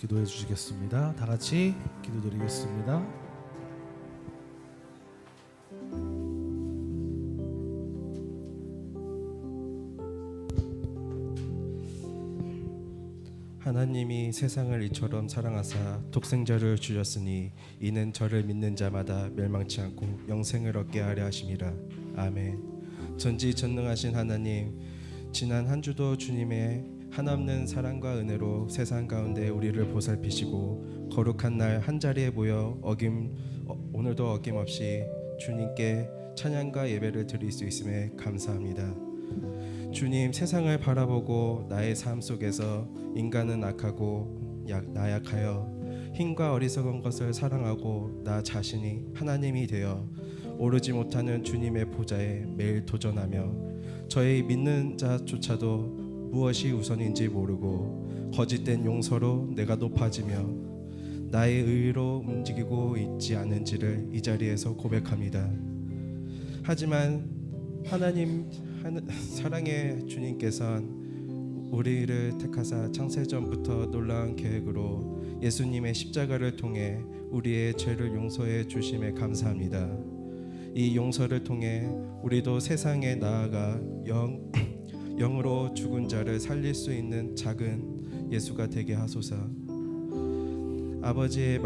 기도해 주시겠습니다. 다 같이 기도드리겠습니다. 하나님이 세상을 이처럼 사랑하사 독생자를 주셨으니 이는 저를 믿는 자마다 멸망치 않고 영생을 얻게 하려 하심이라. 아멘. 전지전능하신 하나님, 지난 한 주도 주님의 한없는 사랑과 은혜로 세상 가운데 우리를 보살피시고 거룩한 날 한자리에 모여 오늘도 어김없이 주님께 찬양과 예배를 드릴 수 있음에 감사합니다. 주님, 세상을 바라보고 나의 삶 속에서 인간은 악하고 나약하여 힘과 어리석은 것을 사랑하고 나 자신이 하나님이 되어 오르지 못하는 주님의 보좌에 매일 도전하며 저의 믿는 자조차도 무엇이 우선인지 모르고 거짓된 용서로 내가 높아지며 나의 의로 움직이고 있지 않은지를 이 자리에서 고백합니다. 하지만 하나님 사랑의 주님께서는 우리를 택하사 창세전부터 놀라운 계획으로 예수님의 십자가를 통해 우리의 죄를 용서해 주심에 감사합니다. 이 용서를 통해 우리도 세상에 나아가 영으로 죽은 자를 살릴 수 있는 작은 예수가 되게 하소서. 아버지의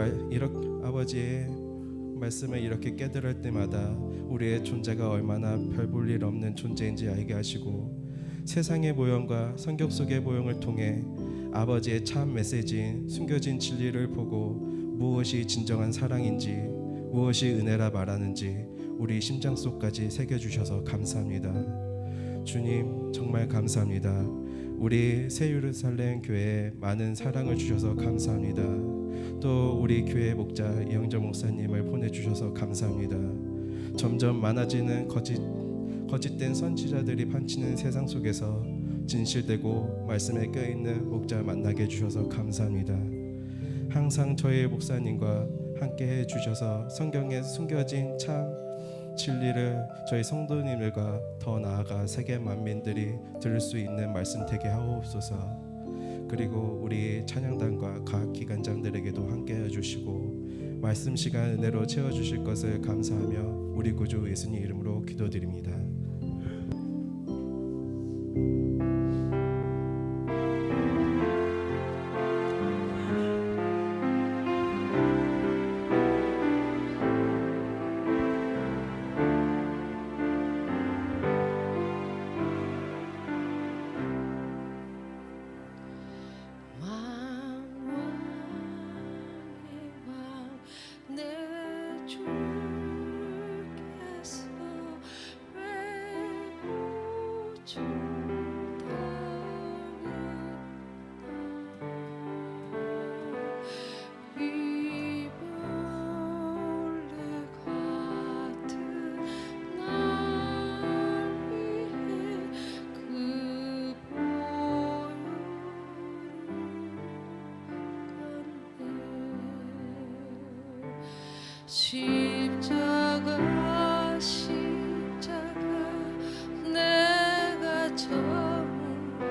말씀을 이렇게 깨달을 때마다 우리의 존재가 얼마나 별 볼 일 없는 존재인지 알게 하시고 세상의 모형과 성경 속의 모형을 통해 아버지의 참 메시지인 숨겨진 진리를 보고 무엇이 진정한 사랑인지 무엇이 은혜라 말하는지 우리 심장 속까지 새겨주셔서 감사합니다. 주님, 정말 감사합니다. 우리 새 예루살렘 교회에 많은 사랑을 주셔서 감사합니다. 또 우리 교회 목자 이영정 목사님을 보내주셔서 감사합니다. 점점 많아지는 거짓된 선지자들이 판치는 세상 속에서 진실되고 말씀에 껴있는 목자 만나게 해주셔서 감사합니다. 항상 저희 목사님과 함께 해주셔서 성경에 숨겨진 참 진리를 저희 성도님들과 더 나아가 세계 만민들이 들을 수 있는 말씀 되게 하옵소서. 그리고 우리 찬양단과 각 기관장들에게도 함께 해주시고 말씀 시간 은혜로 채워주실 것을 감사하며 우리 구주 예수님 이름으로 기도드립니다. 십자가 내가 처음 볼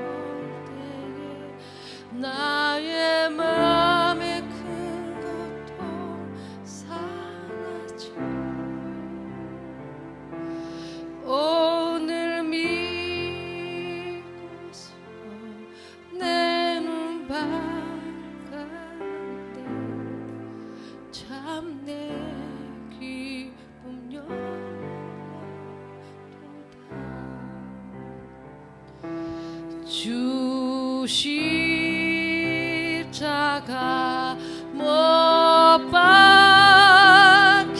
때에 나의 맘에 큰 고통 사라져 오늘 믿고서 내 눈 밝았네 참 내 기쁨 영원토다 주 십자가 못 박힘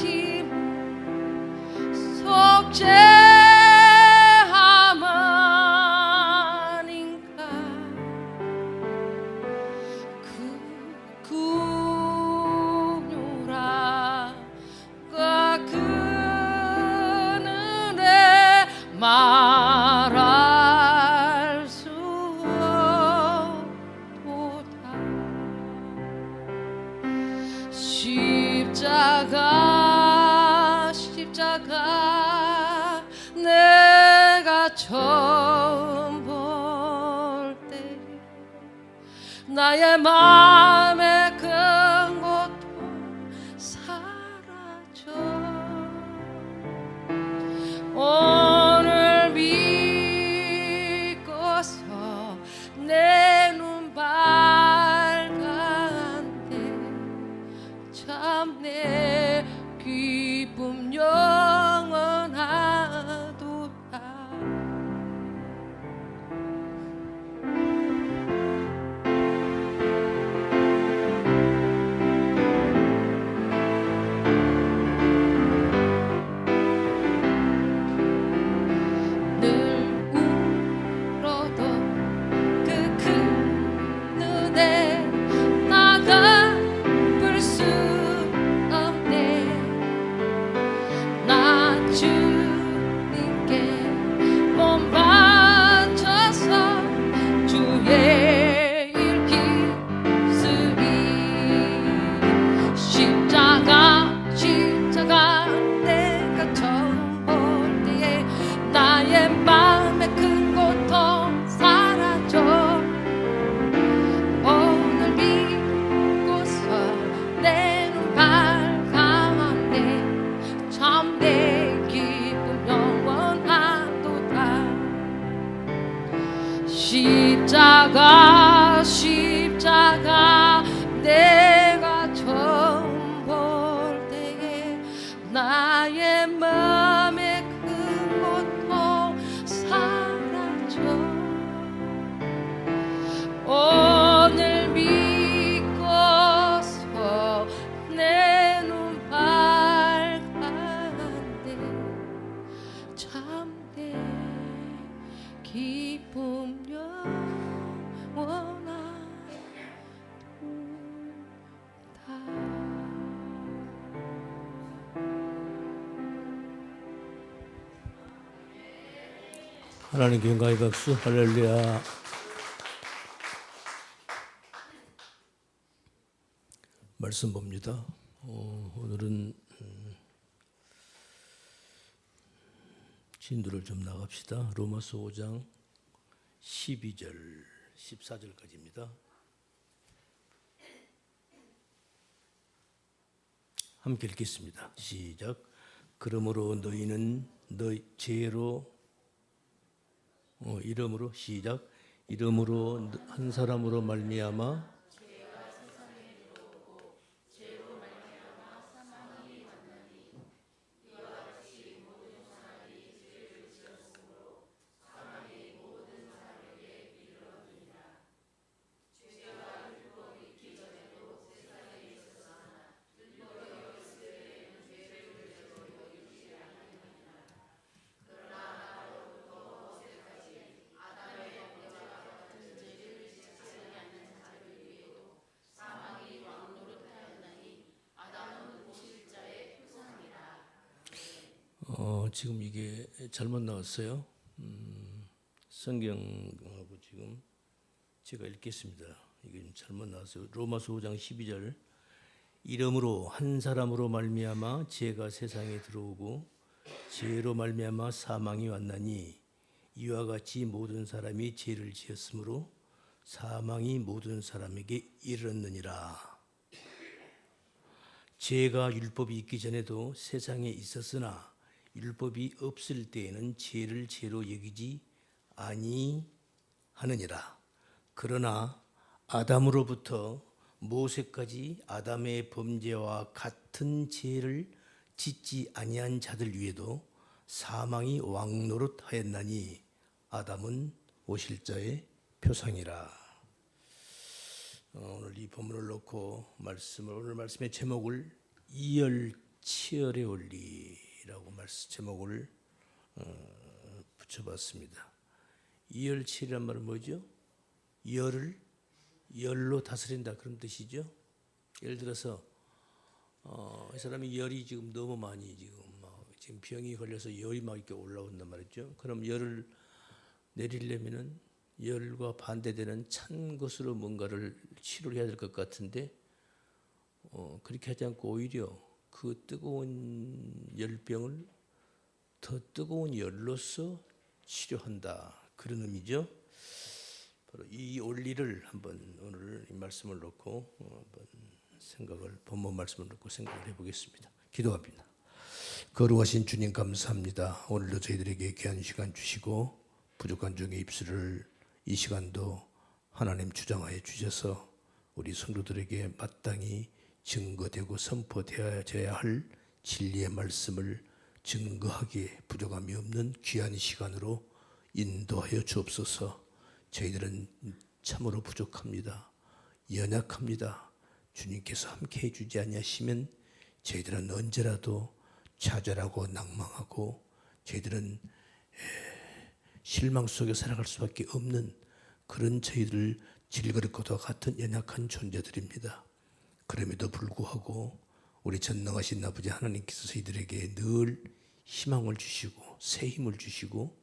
속죄함 아닌가 그 긍휼함과 그 은혜 말할 수 없도다 십자가 내가 처음 볼 때 나의 마음의 큰 고통 사라져 오늘 믿고서 내 눈 밝아한데 참 내 기쁨 영원하도다. 늘 울어도 그 큰 눈에 나가 볼 수 없네. 나 주님께 몸 바쳐서 주의 일 기쓰리. 십자가 내가 처음 볼 때에 나의 마음의 큰 고통 사라져 오늘 믿고서 내 눈 밝아한데 참 내 기쁨 영원하도다. 십자가 내가 처음 볼 때에 나의 마음의 큰 고통 사라져 오늘 믿고서 내 눈 밝아한데 참 내 기쁨 영원하도다. 하나님께 영광의 박수. 할렐루야. 말씀 봅니다. 오늘은 진도를 좀 나갑시다. 로마서 5장 12절 14절까지입니다. 함께 읽겠습니다. 시작. 그러므로 너희는 너희 죄로 이름으로 시작. 이름으로 한 사람으로 말미암아 지금 이게 잘못 나왔어요. 성경하고 지금 제가 읽겠습니다. 이게 잘못 나왔어요. 로마서 5장 12절. 이름으로 한 사람으로 말미암아 죄가 세상에 들어오고 죄로 말미암아 사망이 왔나니 이와 같이 모든 사람이 죄를 지었으므로 사망이 모든 사람에게 이르렀느니라. 죄가 율법이 있기 전에도 세상에 있었으나 율법이 없을 때에는 죄를 죄로 여기지 아니하느니라. 그러나 아담으로부터 모세까지 아담의 범죄와 같은 죄를 짓지 아니한 자들 위에도 사망이 왕노릇하였나니 아담은 오실 자의 표상이라. 오늘 이 본문을 놓고 오늘 말씀의 제목을 이열치열의 원리라고 제목을 붙여봤습니다. 이열치열이란 말은 뭐죠? 열로 다스린다 그런 뜻이죠. 예를 들어서 이 사람이 열이 지금 너무 많이 지금 병이 걸려서 열이 막 이렇게 올라온단 말이죠. 그럼 열을 내리려면은 열과 반대되는 찬 것으로 뭔가를 치료를 해야 될 것 같은데 그렇게 하지 않고 오히려 그 뜨거운 열병을 더 뜨거운 열로서 치료한다 그런 의미죠. 바로 이 원리를 한번 오늘 이 말씀을 놓고 한번 생각을 본문 말씀을 놓고 생각을 해보겠습니다. 기도합니다. 거룩하신 주님 감사합니다. 오늘도 저희들에게 귀한 시간 주시고 부족한 종의 입술을 이 시간도 하나님 주장하여 주셔서 우리 성도들에게 마땅히 증거되고 선포되어야 할 진리의 말씀을 증거하기에 부족함이 없는 귀한 시간으로 인도하여 주옵소서. 저희들은 참으로 부족합니다. 연약합니다. 주님께서 함께 해주지 아니하시면 저희들은 언제라도 좌절하고 낭망하고 저희들은 실망 속에 살아갈 수밖에 없는 그런 저희들 질그릇과 같은 연약한 존재들입니다. 그럼에도 불구하고 우리 전능하신 아버지 하나님께서 저희들에게 늘 희망을 주시고 새 힘을 주시고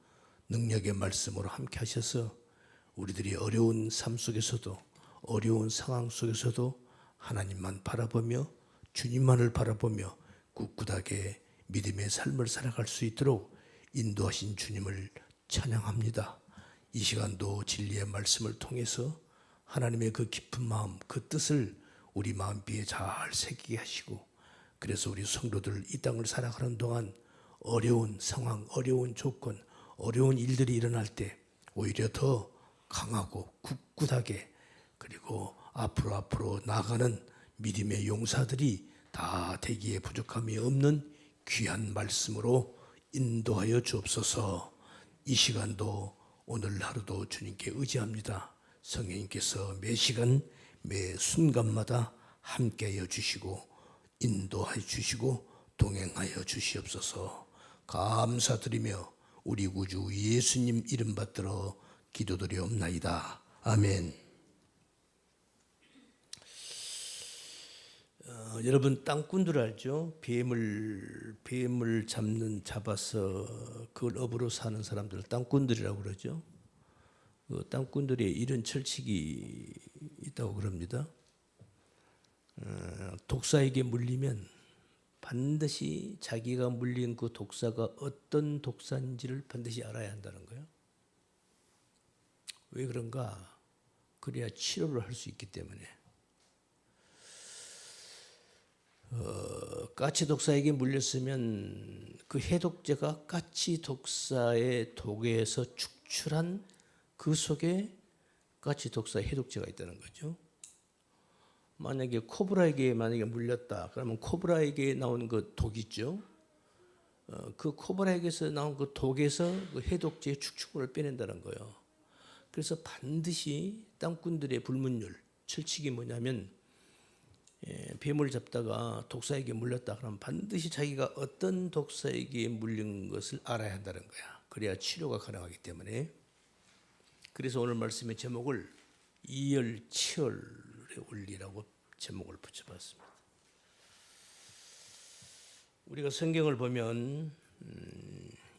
능력의 말씀으로 함께 하셔서 우리들이 어려운 삶 속에서도 어려운 상황 속에서도 하나님만 바라보며 주님만을 바라보며 꿋꿋하게 믿음의 삶을 살아갈 수 있도록 인도하신 주님을 찬양합니다. 이 시간도 진리의 말씀을 통해서 하나님의 그 깊은 마음, 그 뜻을 우리 마음비에 잘 새기게 하시고 그래서 우리 성도들 이 땅을 살아가는 동안 어려운 상황, 어려운 조건, 어려운 일들이 일어날 때 오히려 더 강하고 굳굳하게 그리고 앞으로 나아가는 믿음의 용사들이 다 되기에 부족함이 없는 귀한 말씀으로 인도하여 주옵소서. 이 시간도 오늘 하루도 주님께 의지합니다. 성령님께서 매 시간 매 순간마다 함께하여 주시고 인도하여 주시고 동행하여 주시옵소서. 감사드리며 우리 구주 예수님 이름 받들어 기도드리옵나이다. 아멘. 여러분 땅꾼들 알죠? 뱀을 잡아서 그걸 업으로 사는 사람들 땅꾼들이라고 그러죠. 그 땅꾼들의 이런 철칙이 있다고 그럽니다. 독사에게 물리면 반드시 자기가 물린 그 독사가 어떤 독사인지를 반드시 알아야 한다는 거예요. 왜 그런가? 그래야 치료를 할 수 있기 때문에. 까치 독사에게 물렸으면 그 해독제가 까치 독사의 독에서 축출한 그 속에 까치 독사의 해독제가 있다는 거죠. 만약에 코브라에게 물렸다 그러면 코브라에게 나온 그 독 있죠. 그 코브라에게서 나온 그 독에서 그 해독제의 축축물을 빼낸다는 거예요. 그래서 반드시 땅꾼들의 불문율 철칙이 뭐냐면 뱀을 잡다가 독사에게 물렸다 그러면 반드시 자기가 어떤 독사에게 물린 것을 알아야 한다는 거야. 그래야 치료가 가능하기 때문에. 그래서 오늘 말씀의 제목을 이열치열의 원리라고 제목을 붙여봤습니다. 우리가 성경을 보면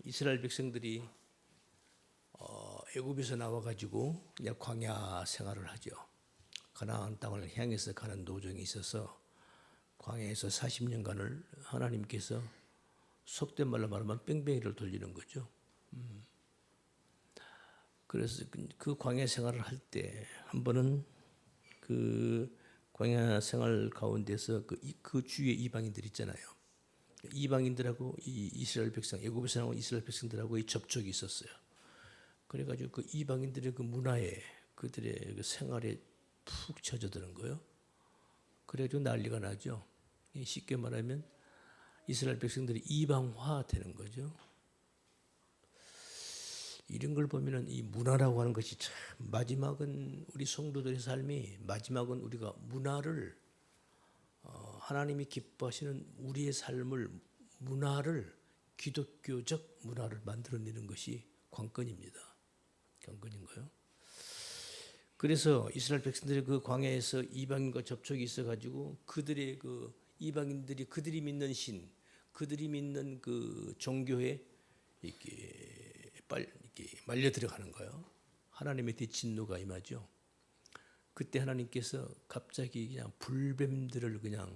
이스라엘 백성들이 애굽에서 나와가지고 그냥 광야 생활을 하죠. 가나안 땅을 향해서 가는 도중이 있어서 광야에서 40년간을 하나님께서 속된 말로 말하면 뺑뺑이를 돌리는 거죠. 그래서 그 광야 생활을 할 때 한 번은 그 광야 생활 가운데서 그 주위에 이방인들 있잖아요. 이방인들하고 이 이스라엘 백성, 애굽에서 나온 이스라엘 백성들하고 이 접촉이 있었어요. 그래가지고 그 이방인들의 그 문화에 그들의 그 생활에 푹 젖어드는 거예요. 그래가지고 난리가 나죠. 쉽게 말하면 이스라엘 백성들이 이방화 되는 거죠. 이런 걸 보면은 이 문화라고 하는 것이 참 마지막은 우리 성도들의 삶이 마지막은 우리가 문화를 하나님이 기뻐하시는 우리의 삶을 문화를 기독교적 문화를 만들어내는 것이 관건입니다. 관건인 거예요. 그래서 이스라엘 백성들이 그 광야에서 이방인과 접촉이 있어가지고 그들의 그 이방인들이 그들이 믿는 신, 그들이 믿는 그 종교에 이렇게 말려 들어가는 거예요. 하나님의 대진노가 임하죠. 그때 하나님께서 갑자기 그냥 불뱀들을 그냥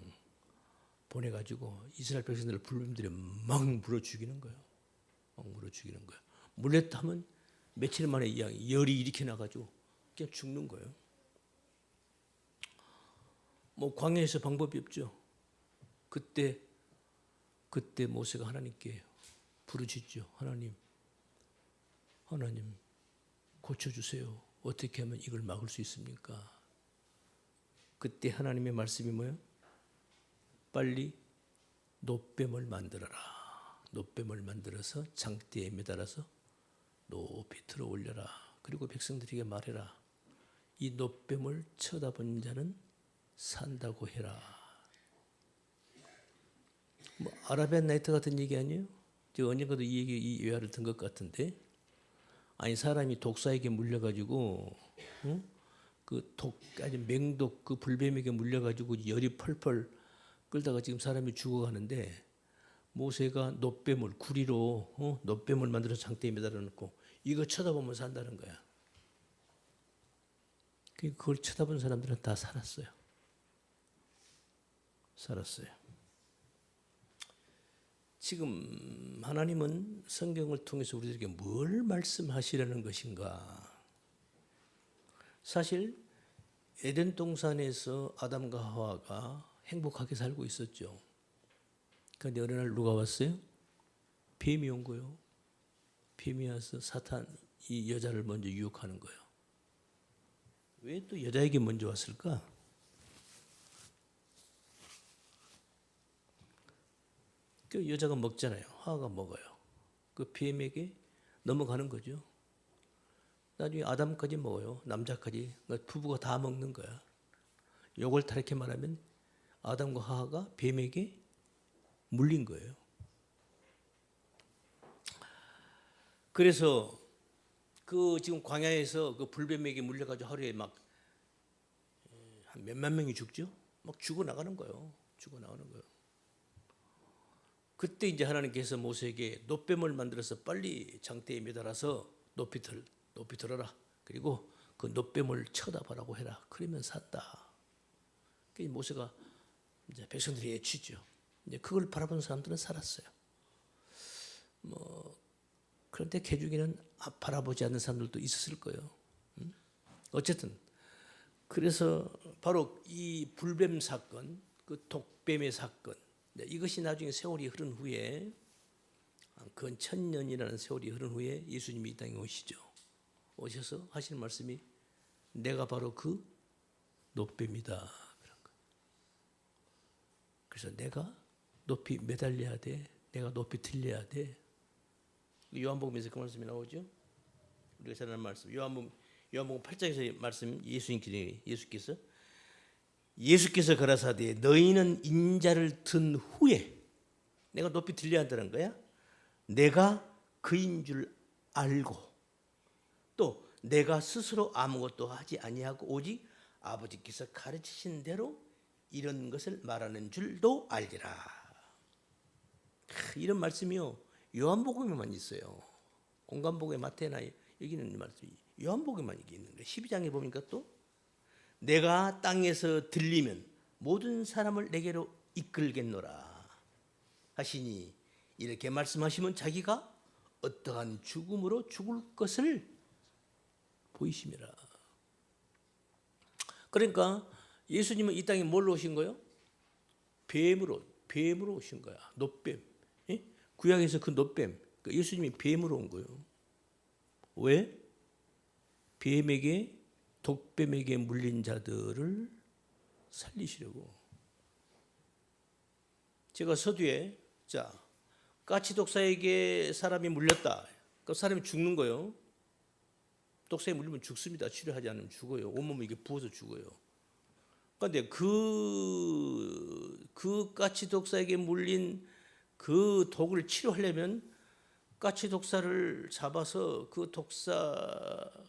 보내가지고 이스라엘 백성들을 불뱀들이 막 물어 죽이는 거예요. 막 물어 죽이는 거예요. 물렸다 하면 며칠 만에 열이 이렇게 나가지고 그냥 죽는 거예요. 뭐 광야에서 방법이 없죠. 그때 모세가 하나님께 부르짖죠. 하나님 고쳐주세요. 어떻게 하면 이걸 막을 수 있습니까? 그때 하나님의 말씀이 뭐예요? 빨리 놋뱀을 만들어라. 놋뱀을 만들어서 장대에 매달아서 높이 들어 올려라. 그리고 백성들에게 말해라. 이 놋뱀을 쳐다본 자는 산다고 해라. 뭐 아라비안 나이트 같은 얘기 아니에요? 제가 언젠가도 이 예화를 든 것 같은데, 아니 사람이 독사에게 물려가지고 아주 맹독 그 불뱀에게 물려가지고 열이 펄펄 끓다가 지금 사람이 죽어가는데 모세가 놋뱀을 구리로 놋뱀을 만들어서 장대에 매달아 놓고 이거 쳐다보면 산다는 거야. 그걸 쳐다본 사람들은 다 살았어요. 지금 하나님은 성경을 통해서 우리들에게 뭘 말씀하시려는 것인가? 사실 에덴 동산에서 아담과 하와가 행복하게 살고 있었죠. 그런데 어느 날 누가 왔어요? 뱀이 온 거예요. 뱀이 와서 사탄 이 여자를 먼저 유혹하는 거예요. 왜 또 여자에게 먼저 왔을까? 그 여자가 먹잖아요. 하와가 먹어요. 그 뱀에게 넘어가는 거죠. 나중에 아담까지 먹어요. 남자까지. 부부가 다 먹는 거야. 요걸 다르게 말하면 아담과 하와가 뱀에게 물린 거예요. 그래서 그 지금 광야에서 그 불뱀에게 물려가지고 하루에 막 한 몇만 명이 죽죠. 막 죽어 나가는 거예요. 그때 이제 하나님께서 모세에게 놋뱀을 만들어서 빨리 장대에 매달아서 높이 들어라. 그리고 그 놋뱀을 쳐다보라고 해라. 그러면 산다. 그래서 모세가 이제 백성들이 애치죠. 이제 그걸 바라본 사람들은 살았어요. 그런데 개중에는 바라보지 않는 사람들도 있었을 거예요. 어쨌든 그래서 바로 이 불뱀 사건, 그 독뱀의 사건, 이것이 나중에 세월이 흐른 후에 근 1000년이라는 세월이 흐른 후에 예수님이 이 땅에 오셔서 하시는 말씀이 내가 바로 그 놋뱀이다. 그런 거예요. 그래서 내가 높이 매달려야 돼. 내가 높이 들려야 돼. 요한복음에서 그 말씀이 나오죠. 우리가 잘 아는 말씀. 요한복음 8장에서 말씀 예수께서 가라사대 너희는 인자를 든 후에 내가 높이 들려야 한다는 거야. 내가 그인 줄 알고 또 내가 스스로 아무것도 하지 아니하고 오직 아버지께서 가르치신 대로 이런 것을 말하는 줄도 알리라. 이런 말씀이요. 요한복음에만 있어요. 공간복음에 마태나 여기는 말씀이 요한복음에만 이게 있는 거예요. 12장에 보니까 또 내가 땅에서 들리면 모든 사람을 내게로 이끌겠노라 하시니 이렇게 말씀하시면 자기가 어떠한 죽음으로 죽을 것을 보이심이라. 그러니까 예수님은 이 땅에 뭘로 오신 거예요? 뱀으로 오신 거야. 놋뱀. 예? 구약에서 그 놋뱀. 그러니까 예수님이 뱀으로 온 거예요. 왜? 독뱀에게 물린 자들을 살리시려고. 제가 서두에 까치 독사에게 사람이 물렸다. 그 사람이 죽는 거예요. 독사에 물리면 죽습니다. 치료하지 않으면 죽어요. 온몸이 이게 부어서 죽어요. 그런데 그 까치 독사에게 물린 그 독을 치료하려면 까치 독사를 잡아서 그 독사,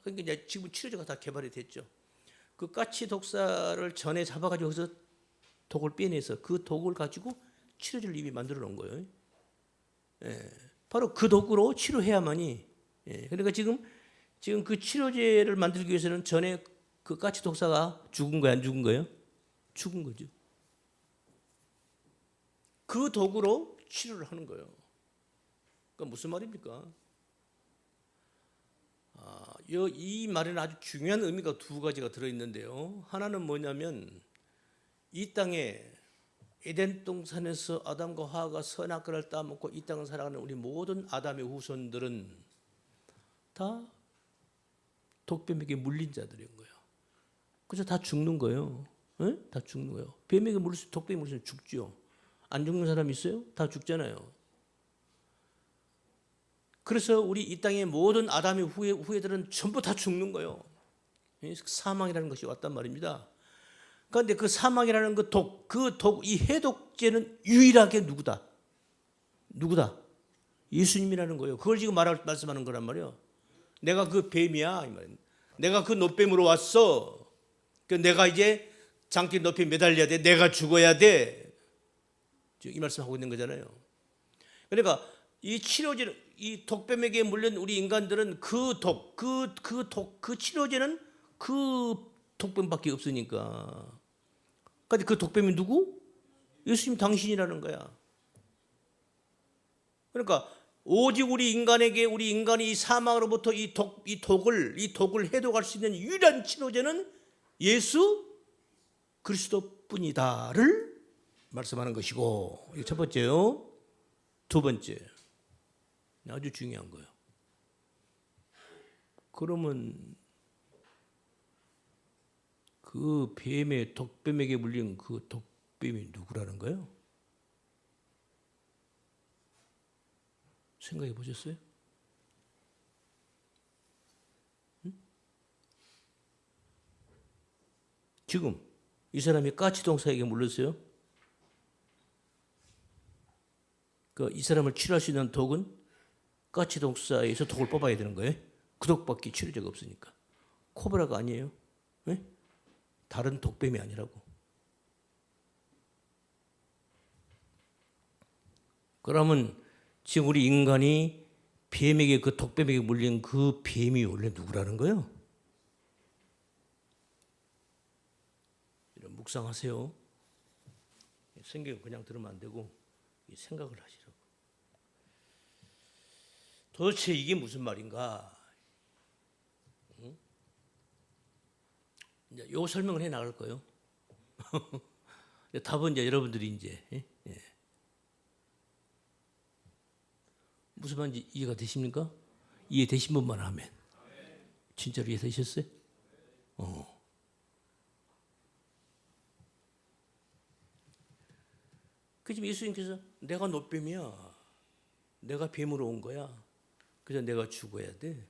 그러니까 이제 지금 치료제가 다 개발이 됐죠. 그 까치 독사를 전에 잡아가지고 거기서 독을 빼내서 그 독을 가지고 치료제를 이미 만들어 놓은 거예요. 예, 바로 그 독으로 치료해야만이. 예, 그러니까 지금 그 치료제를 만들기 위해서는 전에 그 까치 독사가 죽은 거야, 안 죽은 거예요? 죽은 거죠. 그 독으로 치료를 하는 거예요. 그러니까 무슨 말입니까? 이 말에는 아주 중요한 의미가 두 가지가 들어있는데요. 하나는 뭐냐면 이 땅에 에덴 동산에서 아담과 하와가 선악과를 따먹고 이 땅을 살아가는 우리 모든 아담의 후손들은 다 독뱀에게 물린 자들인 거예요. 그래서 다 죽는 거예요. 에? 다 죽는 거예요. 뱀에게 물리면 독뱀이 물리면 죽죠. 안 죽는 사람 있어요? 다 죽잖아요. 그래서 우리 이 땅의 모든 아담의 후예들은 전부 다 죽는 거예요. 사망이라는 것이 왔단 말입니다. 그런데 그 사망이라는 이 해독제는 유일하게 누구다? 예수님이라는 거예요. 그걸 지금 말씀하는 거란 말이에요. 내가 그 뱀이야, 이 말이에요. 내가 그 노뱀으로 왔어. 내가 이제 장기 높이 매달려야 돼. 내가 죽어야 돼. 이 말씀하고 있는 거잖아요. 그러니까 이 치료제는, 이 독뱀에게 물린 우리 인간들은 그 치료제는 그 독뱀밖에 없으니까. 근데 그 독뱀이 누구? 예수님 당신이라는 거야. 그러니까 오직 우리 인간이 이 사망으로부터 이 독을 해독할 수 있는 유일한 치료제는 예수 그리스도뿐이다를 말씀하는 것이고, 이게 첫 번째요. 두 번째, 아주 중요한 거예요. 그러면 그 독뱀에게 물린 그 독뱀이 누구라는 거예요? 생각해 보셨어요? 응? 지금 이 사람이 까치동사에게 물렸어요. 이 사람을 치료할 수 있는 독은 까치동사에서 독을 뽑아야 되는 거예요. 그 독밖에 치료제가 없으니까. 코브라가 아니에요. 네? 다른 독뱀이 아니라고. 그러면 지금 우리 인간이 뱀에게, 그 독뱀에게 물린 그 뱀이 원래 누구라는 거예요? 이런 묵상하세요. 성경 그냥 들으면 안 되고 생각을 하시라고. 도대체 이게 무슨 말인가? 응? 이제 요 설명을 해 나갈 거예요. 답은 이제 여러분들이 이제 무슨 말인지 이해가 되십니까? 이해되신 분만 하면. 진짜로 이해되셨어요? 그 지금 예수님께서 내가 노뱀이야. 내가 뱀으로 온 거야. 그래서 내가 죽어야 돼.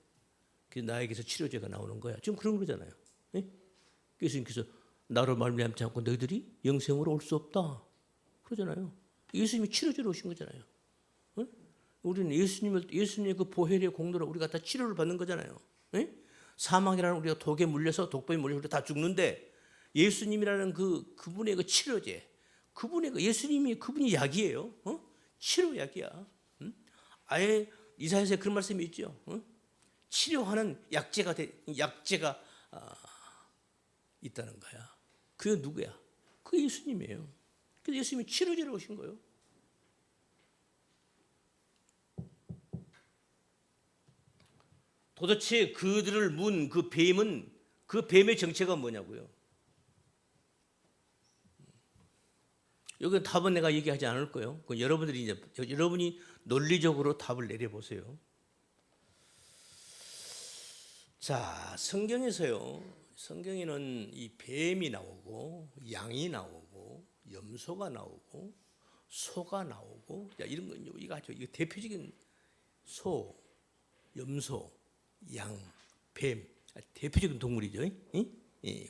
그래서 나에게서 치료제가 나오는 거야. 지금 그런 거잖아요. 네? 예수님께서 나로 말미암지 않고 너희들이 영생으로 올 수 없다. 그러잖아요. 예수님이 치료제로 오신 거잖아요. 네? 우리는 예수님의 그 보혈의 공로로 우리가 다 치료를 받는 거잖아요. 네? 사망이라는 우리가 독에 물려서 독뱀에 물려서 우리가 다 죽는데 예수님이라는 그분의 그 치료제, 그분이 약이에요. 치료약이야. 아예 이사야서에 그런 말씀이 있죠. 치료하는 약제가 있다는 거야. 그게 누구야? 그 예수님이에요. 그래서 예수님이 치료제로 오신 거예요. 도대체 그들을 문 그 뱀의 정체가 뭐냐고요? 여기 답은 내가 얘기하지 않을 거예요. 여러분이 논리적으로 답을 내려보세요. 자, 성경에는 이 뱀이 나오고 양이 나오고 염소가 나오고 소가 나오고, 이런 건 이거 대표적인 소, 염소, 양, 뱀, 대표적인 동물이죠.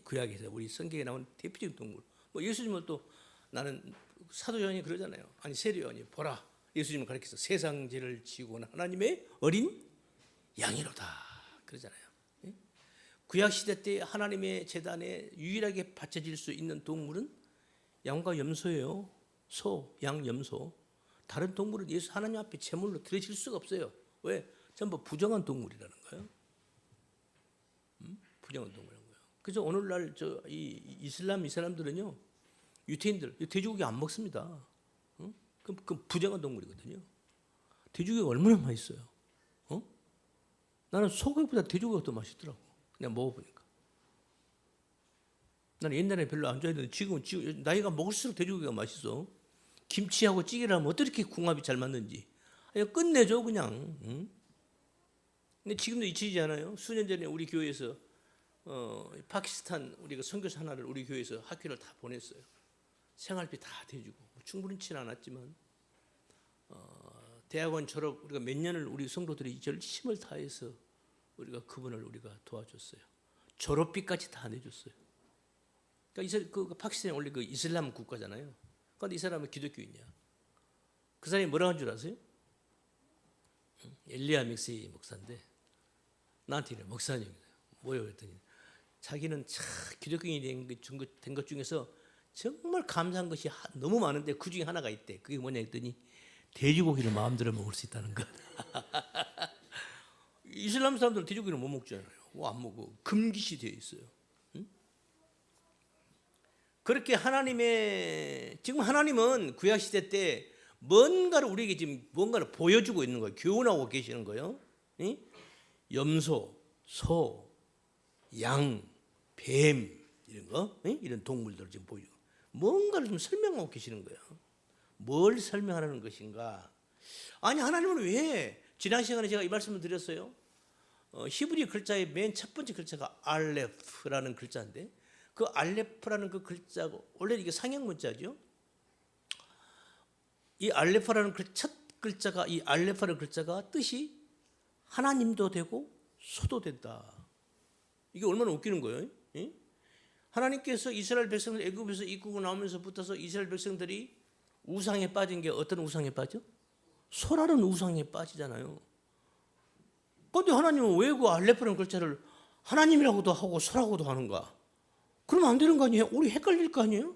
구약에서 우리 성경에 나온 대표적인 동물. 예수님은 또 나는 사도 요한이 그러잖아요. 아니 세례 요한이 보라, 예수님을 가리켜서 세상 죄를 지고 온 하나님의 어린 양이로다 그러잖아요. 구약 시대 때 하나님의 제단에 유일하게 바쳐질 수 있는 동물은 양과 염소예요. 소, 양, 염소. 다른 동물은 하나님 앞에 제물로 드려질 수가 없어요. 왜? 전부 부정한 동물이라는 거예요. 부정한 동물이라는 거예요. 그래서 오늘날 이 이슬람 이 사람들은요, 유태인들 돼지고기 안 먹습니다. 그럼 부정한 동물이거든요. 돼지고기가 얼마나 맛있어요. 나는 소고기보다 돼지고기가 더 맛있더라고. 그냥 먹어보니까. 나는 옛날에 별로 안 좋아했는데 지금 나이가 먹을수록 돼지고기가 맛있어. 김치하고 찌개를 하면 어떻게 궁합이 잘 맞는지. 그냥 끝내줘 그냥. 응? 근데 지금도 잊히지 않아요? 수년 전에 우리 교회에서 파키스탄 우리가 선교사 하나를 우리 교회에서 학교를 다 보냈어요. 생활비 다 대주고 충분치는 않았지만 대학원 졸업 우리가 몇 년을 우리 성도들이 열심을 다해서 우리가 그분을 우리가 도와줬어요. 졸업비까지 다 내줬어요. 그러니까 그 파키스탄이 원래 그 이슬람 국가잖아요. 그런데 이 사람은 기독교인이야. 그 사람이 뭐라고 한 줄 아세요? 엘리야 맥세이 목사인데 나한테 이래 목사님 뭐요 그랬더니 자기는 참 기독교인이 된 것 중에서 정말 감사한 것이 너무 많은데 그 중에 하나가 있대. 그게 뭐냐 했더니 돼지고기를 마음대로 먹을 수 있다는 것. 이슬람 사람들은 돼지고기를 못 먹잖아요. 안 먹어. 금기시 되어 있어요. 응? 그렇게 지금 하나님은 구약 시대 때 뭔가를 우리에게 지금 뭔가를 보여주고 있는 거예요. 교훈하고 계시는 거예요. 응? 염소, 소, 양, 뱀 이런 거, 응? 이런 동물들을 지금 보여주고 뭔가를 좀 설명하고 계시는 거예요. 뭘 설명하라는 것인가? 아니 하나님은 왜 지난 시간에 제가 이 말씀을 드렸어요. 히브리 글자의 맨 첫 번째 글자가 알레프라는 글자인데 그 알레프라는 그 글자가 원래 이게 상형 문자죠. 이 알레프라는 첫 글자가 이 알레프라는 글자가 뜻이 하나님도 되고 소도 된다. 이게 얼마나 웃기는 거예요. 예? 하나님께서 이스라엘 백성들 애굽에서 이끌고 나오면서부터서 이스라엘 백성들이 우상에 빠진 게 어떤 우상에 빠져? 소라는 우상에 빠지잖아요. 그런데 하나님은 왜 그 알레프라는 글자를 하나님이라고도 하고 소라고도 하는가? 그러면 안 되는 거 아니에요? 우리 헷갈릴 거 아니에요?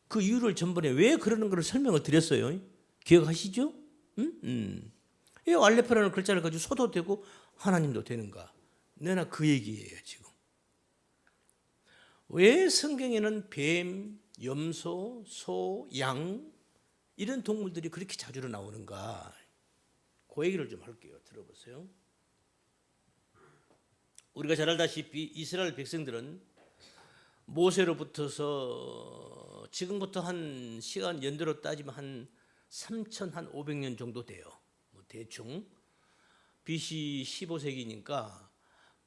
그 이유를 전번에 왜 그러는 걸 설명을 드렸어요. 기억하시죠? 왜 알레프라는 글자를 가지고 소도 되고 하나님도 되는가? 내나 그 얘기예요 지금. 왜 성경에는 뱀, 염소, 소, 양 이런 동물들이 그렇게 자주 나오는가? 그 얘기를 좀 할게요. 들어보세요. 우리가 잘 알다시피 이스라엘 백성들은 모세로부터서 지금부터 한 시간 연대로 따지면 한 3,500년 정도 돼요. 대충 BC 15세기니까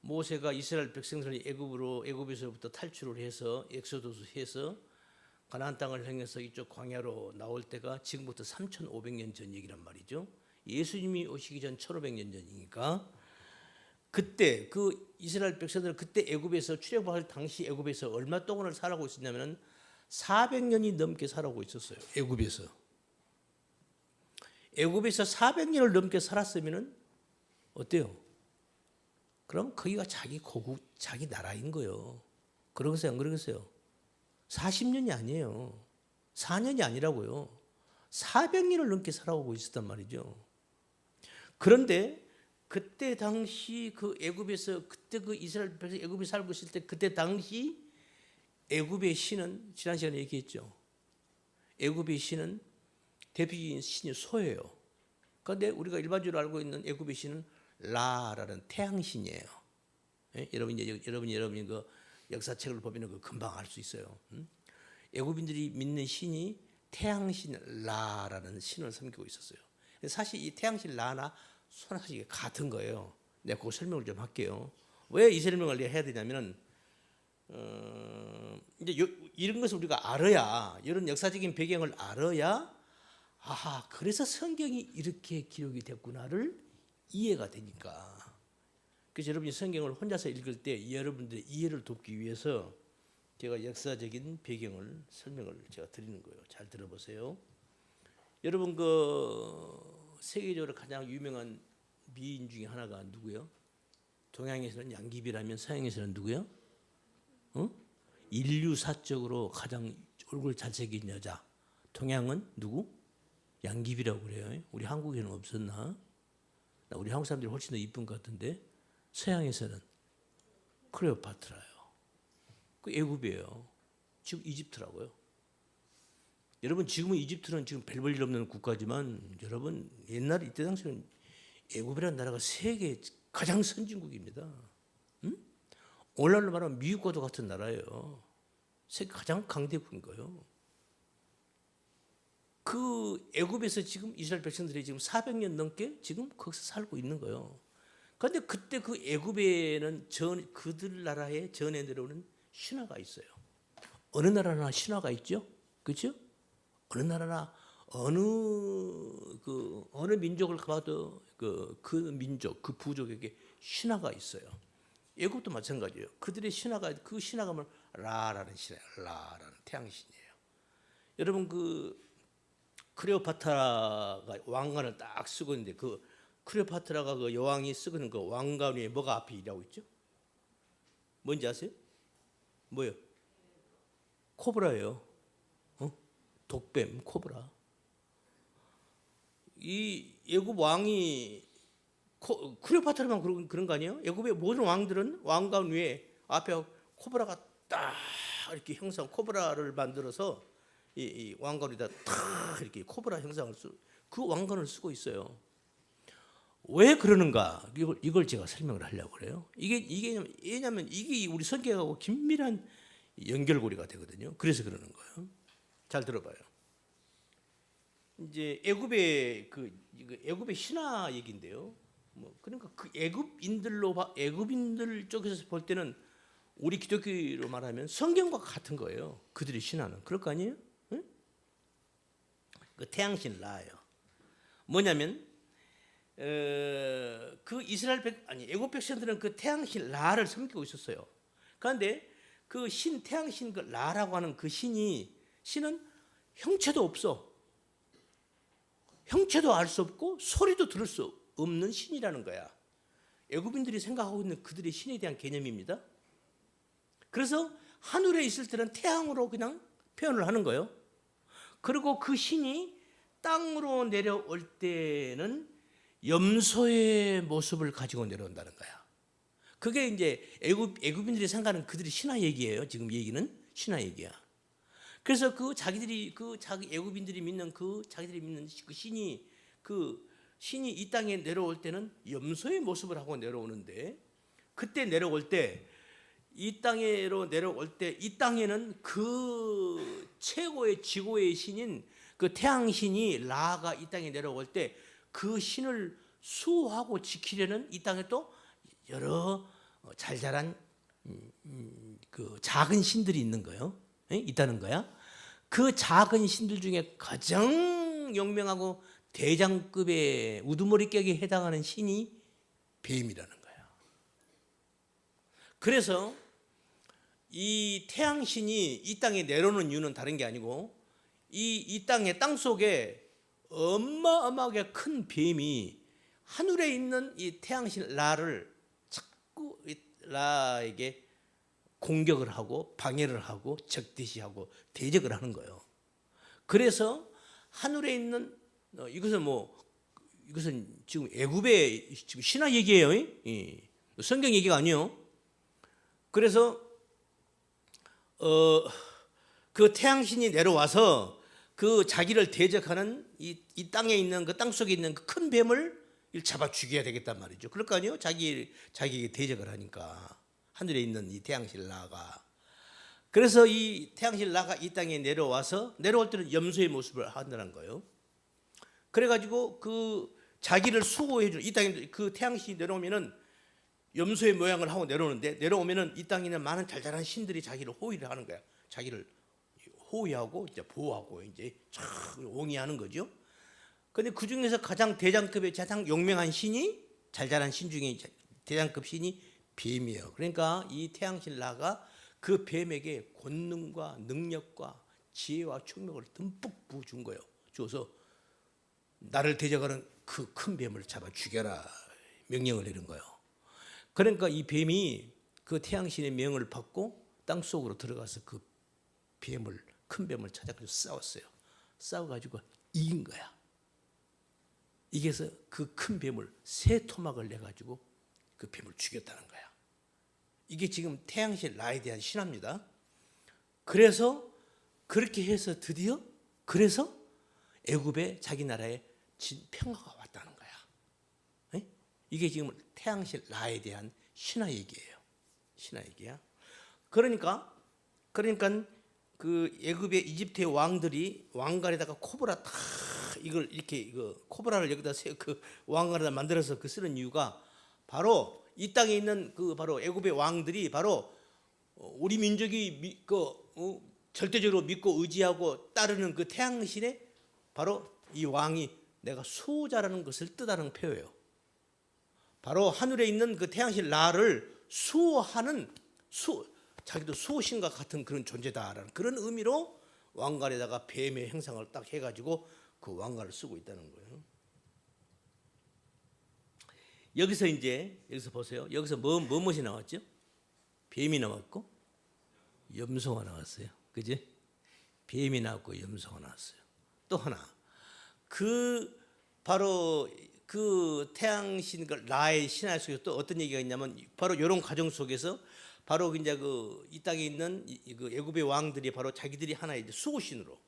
모세가 이스라엘 백성들이 애굽에서부터 탈출을 해서 엑소도스 해서 가나안 땅을 향해서 이쪽 광야로 나올 때가 지금부터 3,500년 전 얘기란 말이죠. 예수님이 오시기 전 1,500년 전이니까 그때 그 이스라엘 백성들은 그때 애굽에서 출애굽할 당시 애굽에서 얼마 동안을 살아고 있었냐면은 400년이 넘게 살아고 있었어요. 애굽에서 400년을 넘게 살았으면은 어때요? 그럼 거기가 자기 고국, 자기 나라인 거예요. 그러겠어요? 안 그러겠어요? 40년이 아니에요. 4년이 아니라고요. 400년을 넘게 살아오고 있었단 말이죠. 그런데 그때 당시 그 애굽에서 그때 그 이스라엘 백성 애굽에 살고 있을 때 그때 당시 애굽의 신은 지난 시간에 얘기했죠. 애굽의 신은 대표적인 신이 소예요. 그런데 우리가 일반적으로 알고 있는 애굽의 신은 라라는 태양신이에요. 예? 여러분이 그 역사책을 보면 그 금방 알 수 있어요. 애굽인들이 믿는 신이 태양신 라라는 신을 섬기고 있었어요. 사실 이 태양신 라나 소나 사실 같은 거예요. 내가 그 설명을 좀 할게요. 왜 이 설명을 해야 되냐면은 이제 이런 것을 우리가 알아야 이런 역사적인 배경을 알아야 아하 그래서 성경이 이렇게 기록이 됐구나를 이해가 되니까. 그래서 여러분이 성경을 혼자서 읽을 때 여러분들의 이해를 돕기 위해서 제가 역사적인 배경을 설명을 제가 드리는 거예요. 잘 들어보세요. 여러분 그 세계적으로 가장 유명한 미인 중에 하나가 누구요? 동양에서는 양귀비라면 서양에서는 누구요? 인류사적으로 가장 얼굴 잘생긴 여자. 동양은 누구? 양귀비라고 그래요. 우리 한국에는 없었나? 우리 한국 사람들이 훨씬 더 이쁜 것 같은데 서양에서는 클레오파트라요. 그 애굽이에요. 지금 이집트라고요. 여러분 지금은 이집트는 지금 별 볼 일 없는 국가지만 여러분 옛날 이때 당시에는 애굽이라는 나라가 세계 가장 선진국입니다. 응? 오늘날로 말하면 미국과도 같은 나라예요. 세계 가장 강대국인 거예요. 그 애굽에서 지금 이스라엘 백성들이 지금 400년 넘게 지금 거기서 살고 있는 거예요. 그런데 그때 그 애굽에는 그들 나라에 전해 내려오는 신화가 있어요. 어느 나라나 신화가 있죠, 그렇죠? 어느 나라나 어느 민족을 가봐도 그 민족, 그 부족에게 신화가 있어요. 애굽도 마찬가지예요. 그들의 신화가 그 신화가 뭐 라라는 신화예요. 라라는 태양신이에요. 여러분 그 클레오파트라가 왕관을 딱 쓰고 있는데 그 클레오파트라가 그 여왕이 쓰고 있는 그 왕관 위에 뭐가 앞에 일하고 있죠? 뭔지 아세요? 뭐예요? 코브라예요. 독뱀, 코브라. 이 애굽 왕이 클레오파트라만 그런 거 아니에요? 애굽의 모든 왕들은 왕관 위에 앞에 코브라가 딱 이렇게 형상 코브라를 만들어서 이 왕관 위에다 탁 이렇게 코브라 형상을 그 왕관을 쓰고 있어요. 왜 그러는가? 이걸 제가 설명을 하려고 그래요. 이게 왜냐면 이게 우리 성경하고 긴밀한 연결고리가 되거든요. 그래서 그러는 거예요. 잘 들어봐요. 이제 애굽의 애굽의 신화 얘기인데요. 뭐 그러니까 그 애굽인들 쪽에서 볼 때는 우리 기독교로 말하면 성경과 같은 거예요. 그들의 신화는 그럴 거 아니에요? 응? 그 태양신 라예요. 뭐냐면 그 애굽 백성들은 그 태양신 라를 섬기고 있었어요. 그런데 그 태양신 그 라라고 하는 그 신은 형체도 없어. 형체도 알 수 없고 소리도 들을 수 없는 신이라는 거야. 애굽인들이 생각하고 있는 그들의 신에 대한 개념입니다. 그래서 하늘에 있을 때는 태양으로 그냥 표현을 하는 거예요. 그리고 그 신이 땅으로 내려올 때는 염소의 모습을 가지고 내려온다는 거야. 그게 이제 애굽인들이 생각하는 그들의 신화 얘기예요. 지금 얘기는 신화 얘기야. 그래서 자기 애굽인들이 믿는 자기들이 믿는 그 신이 이 땅에 내려올 때는 염소의 모습을 하고 내려오는데 그때 내려올 때 이 땅으로 내려올 때 이 땅에는 그 최고의 지고의 신인 그 태양신이 라가 이 땅에 내려올 때 그 신을 수호하고 지키려는 이 땅에 또 여러 잘 자란 그 작은 신들이 있는 거예요. 있다는 거야. 그 작은 신들 중에 가장 영명하고 대장급의 우두머리격에 해당하는 신이 뱀이라는 거야. 그래서 이 태양신이 이 땅에 내려오는 이유는 다른 게 아니고 이 땅 속에 어마어마하게 큰 뱀이 하늘에 있는 이 태양신 라를 자꾸 라에게 공격을 하고 방해를 하고 적대시하고 대적을 하는 거예요. 그래서 하늘에 있는 이것은 지금 애굽의 지금 신화 얘기예요. 성경 얘기가 아니에요. 그래서 그 태양신이 내려와서 그 자기를 대적하는 이 땅에 있는 그 땅 속에 있는 그 큰 뱀을 잡아 죽여야 되겠단 말이죠. 그럴 거 아니에요? 자기에게 대적을 하니까 하늘에 있는 이 태양신 라가. 그래서 이 태양신 라가 이 땅에 내려와서 내려올 때는 염소의 모습을 한다는 거예요. 그래가지고 그 자기를 수호해주는 이 땅에 그 태양신이 내려오면은 염소의 모양을 하고 내려오는데 내려오면은 이 땅에 있는 많은 잘잘한 신들이 자기를 호위를 하는 거야. 자기를 호위하고 이제 보호하고 이제 참 옹이하는 거죠. 근데 그 중에서 가장 대장급의 가장 용맹한 신이 잘잘한 신 중에 대장급 신이 뱀이에요. 그러니까 이 태양신 라가 그 뱀에게 권능과 능력과 지혜와 총명을 듬뿍 부어준 거예요. 주어서 나를 대적하는 그 큰 뱀을 잡아 죽여라 명령을 내린 거예요. 그러니까 이 뱀이 그 태양신의 명을 받고 땅 속으로 들어가서 그 큰 뱀을 찾아가지고 싸웠어요. 싸워가지고 이긴 거야. 이겨서 그 큰 뱀을 새 토막을 내가지고 그 뱀을 죽였다는 거야. 이게 지금 태양신 라에 대한 신화입니다. 그래서 그렇게 해서 드디어 애굽에 자기 나라에 평화가 왔다는 거야. 이게 지금 태양신 라에 대한 신화 얘기예요. 신화 얘기야. 그러니까 그 애굽의 이집트의 왕들이 왕관에다가 코브라 탁 이걸 이렇게 이거 코브라를 여기다 그 왕관에다 만들어서 그 쓰는 이유가 바로 이 땅에 있는 그 바로 애굽의 왕들이 바로 우리 민족이 절대적으로 믿고 의지하고 따르는 그 태양신에 바로 이 왕이 내가 수호자라는 것을 뜻하는 표예요. 바로 하늘에 있는 그 태양신 라를 수호하는 자기도 수호신과 같은 그런 존재다라는 그런 의미로 왕관에다가 뱀의 형상을 딱 해가지고 그 왕관을 쓰고 있다는 거예요. 여기서 보세요. 여기서 무엇이 나왔죠? 뱀이 나왔고 염소가 나왔어요. 그지? 뱀이 나왔고 염소가 나왔어요. 또 하나 바로 그 태양신 그 라의 신화 속에서 또 어떤 얘기가 있냐면 바로 이런 과정 속에서 바로 이제 이 땅에 있는 그 애굽의 왕들이 바로 자기들이 하나의 이제 수호신으로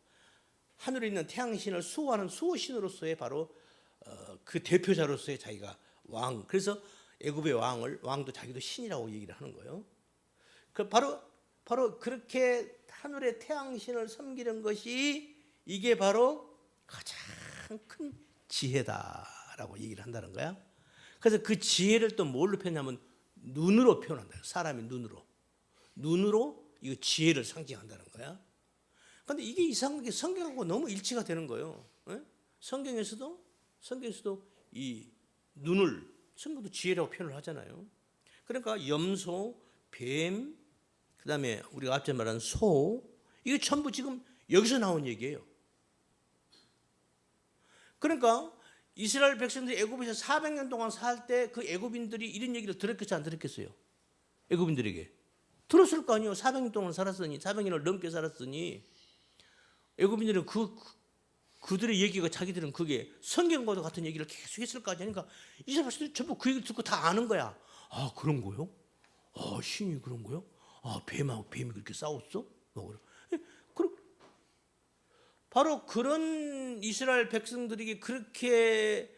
하늘에 있는 태양신을 수호하는 수호신으로서의 바로 그 대표자로서의 자기가 왕. 그래서 애굽의 왕도 자기도 신이라고 얘기를 하는 거예요. 그 바로 그렇게 하늘의 태양신을 섬기는 것이 이게 바로 가장 큰 지혜다라고 얘기를 한다는 거야. 그래서 그 지혜를 또 뭘로 표현하면 눈으로 표현한다. 사람이 눈으로 이거 지혜를 상징한다는 거야. 그런데 이게 이상하게 성경하고 너무 일치가 되는 거예요. 네? 성경에서도 이 눈을 성경도 지혜라고 표현을 하잖아요. 그러니까 염소, 뱀, 그다음에 우리가 앞서 말한 소, 이게 전부 지금 여기서 나온 얘기예요. 그러니까 이스라엘 백성들이 애굽에서 400년 동안 살 때 그 애굽인들이 이런 얘기를 들었겠어요, 안 들었겠어요? 애굽인들에게 들었을 거 아니에요. 400년 동안 살았으니, 400년을 넘게 살았으니 애굽인들은 그들의 얘기가 자기들은 그게 성경과도 같은 얘기를 계속 했을 거 아니에요. 그러니까 이스라엘 백성들이 전부 그 얘기를 듣고 다 아는 거야. 아, 그런 거요? 아, 신이 그런 거요? 아, 뱀하고 뱀이 그렇게 싸웠어? 바로 그런 이스라엘 백성들에게 그렇게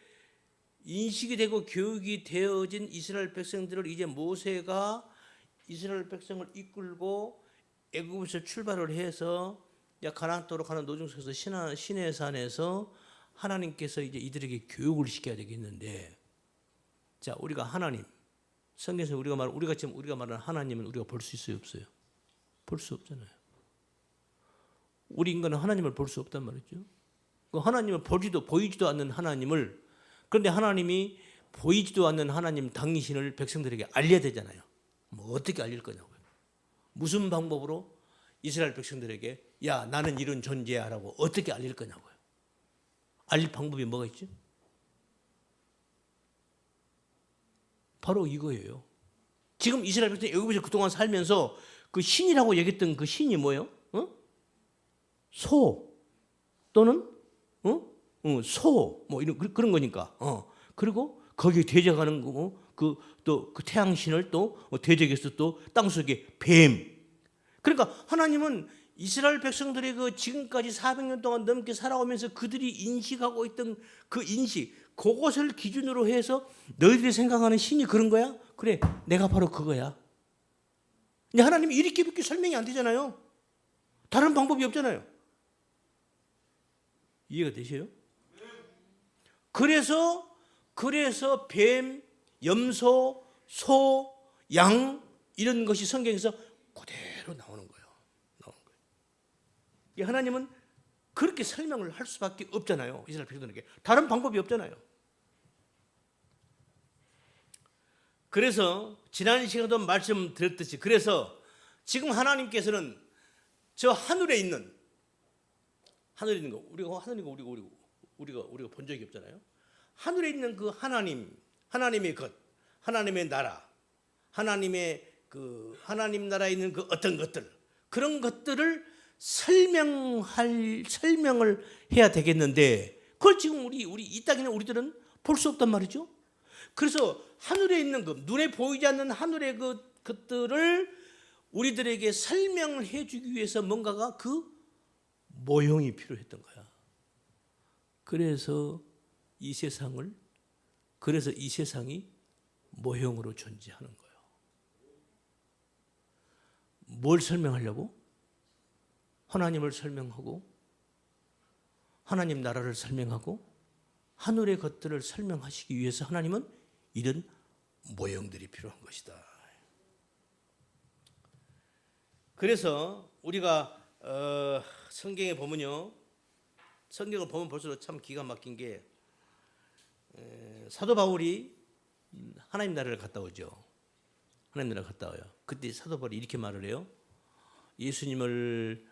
인식이 되고 교육이 되어진 이스라엘 백성들을 이제 모세가 이스라엘 백성을 이끌고 애굽에서 출발을 해서 가나안 땅으로 가는 도중 속에서 시내산에서 하나님께서 이제 이들에게 교육을 시켜야 되겠는데, 자, 우리가 하나님, 성경에서 우리가 말하는 하나님은 우리가 볼 수 있어요, 없어요? 볼 수 없잖아요. 우리 인간은 하나님을 볼 수 없단 말이죠. 그 하나님을 보이지도 않는 하나님을, 그런데 하나님이 보이지도 않는 하나님 당신을 백성들에게 알려야 되잖아요. 뭐 어떻게 알릴 거냐고요. 무슨 방법으로 이스라엘 백성들에게 야, 나는 이런 존재야라고 어떻게 알릴 거냐고요. 알릴 방법이 뭐가 있죠? 바로 이거예요. 지금 이스라엘 백성이 애굽에서 그동안 살면서 그 신이라고 얘기했던 그 신이 뭐예요? 소 또는 소 뭐 이런 그런 거니까. 그리고 거기에 대적하는 거고 또 그 태양신을 또 대적해서 또 땅속에 뱀. 그러니까 하나님은 이스라엘 백성들이 그 지금까지 400년 동안 넘게 살아오면서 그들이 인식하고 있던 그 인식, 그것을 기준으로 해서 너희들이 생각하는 신이 그런 거야? 그래, 내가 바로 그거야. 근데 하나님이 이렇게밖에 설명이 안 되잖아요. 다른 방법이 없잖아요. 이해가 되세요? 그래서 뱀, 염소, 소, 양 이런 것이 성경에서 그대로 나오는 거예요. 하나님은 그렇게 설명을 할 수밖에 없잖아요. 이스라엘 백성들에게 다른 방법이 없잖아요. 그래서 지난 시간에도 말씀드렸듯이, 그래서 지금 하나님께서는 저 하늘에 있는 거, 우리가 본 적이 없잖아요. 하늘에 있는 그 하나님의 것, 하나님의 나라, 하나님 나라에 있는 그 어떤 것들, 그런 것들을 설명을 해야 되겠는데, 그걸 지금 우리 이 땅에 있는 우리들은 볼 수 없단 말이죠. 그래서 하늘에 있는 것, 눈에 보이지 않는 하늘의 것들을 우리들에게 설명을 해주기 위해서 뭔가가 그 모형이 필요했던 거야. 그래서 이 세상이 모형으로 존재하는 거예요. 뭘 설명하려고? 하나님을 설명하고 하나님 나라를 설명하고 하늘의 것들을 설명하시기 위해서 하나님은 이런 모형들이 필요한 것이다. 그래서 우리가 성경에 보면요, 성경을 보면 볼수록 참 기가 막힌 게 사도 바울이 하나님 나라를 갔다 오죠. 하나님 나라를 갔다 와요. 그때 사도 바울이 이렇게 말을 해요. 예수님을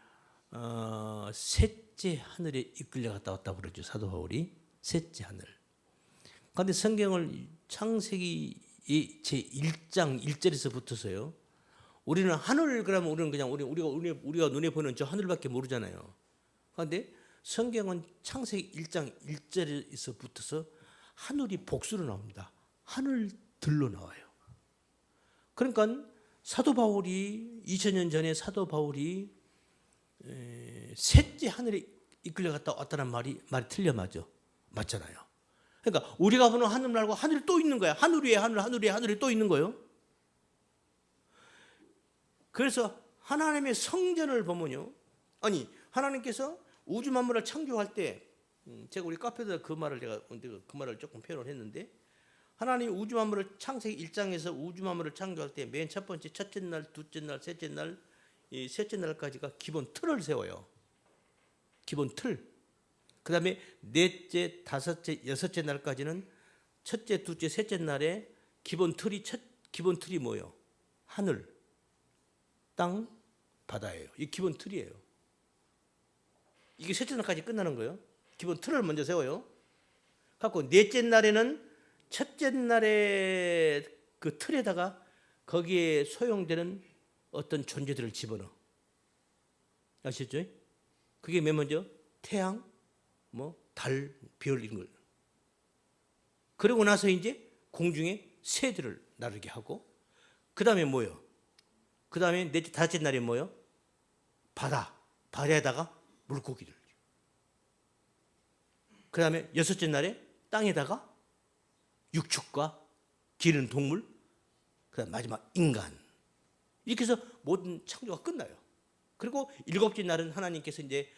셋째 하늘에 이끌려 갔다 왔다고 그러죠. 사도 바울이 셋째 하늘. 그런데 성경을 창세기 제 1장 1절에서부터서요. 우리는 하늘 그러면 우리는 그냥 우리가 눈에 보는 저 하늘밖에 모르잖아요. 그런데 성경은 창세기 1장 1절에서부터서 하늘이 복수로 나옵니다. 하늘들로 나와요. 그러니까 사도 바울이 2000년 전에 사도 바울이 셋째 하늘에 이끌려 갔다 왔다는 말이 틀려 맞잖아요. 그러니까 우리가 보는 하늘 말고 하늘이 또 있는 거야. 하늘 위에 하늘이 또 있는 거예요. 그래서 하나님의 성전을 보면요, 아니 하나님께서 우주 만물을 창조할 때 제가 우리 카페에다 그 말을 조금 표현을 했는데, 하나님 우주 만물을 창세기 1장에서 우주 만물을 창조할 때 맨 첫 번째 첫째 날, 둘째 날, 셋째 날, 이 셋째 날까지가 기본 틀을 세워요. 기본 틀. 그다음에 넷째, 다섯째, 여섯째 날까지는 첫째, 둘째, 셋째 날에 기본 틀이 뭐예요? 하늘, 땅, 바다예요. 이 기본 틀이에요. 이게 셋째 날까지 끝나는 거예요. 기본 틀을 먼저 세워요. 갖고 넷째 날에는 첫째 날의 그 틀에다가 거기에 소용되는 어떤 존재들을 집어넣어. 아시죠? 그게 맨 먼저 태양, 달, 별 이런 걸. 그러고 나서 이제 공중에 새들을 나르게 하고, 그 다음에 뭐요? 그 다음에 넷째, 다섯째 날에 뭐요? 바다에다가 물고기들. 그 다음에 여섯째 날에 땅에다가 육축과 기는 동물, 그 다음 마지막 인간. 이렇게 해서 모든 창조가 끝나요. 그리고 일곱째 날은 하나님께서 이제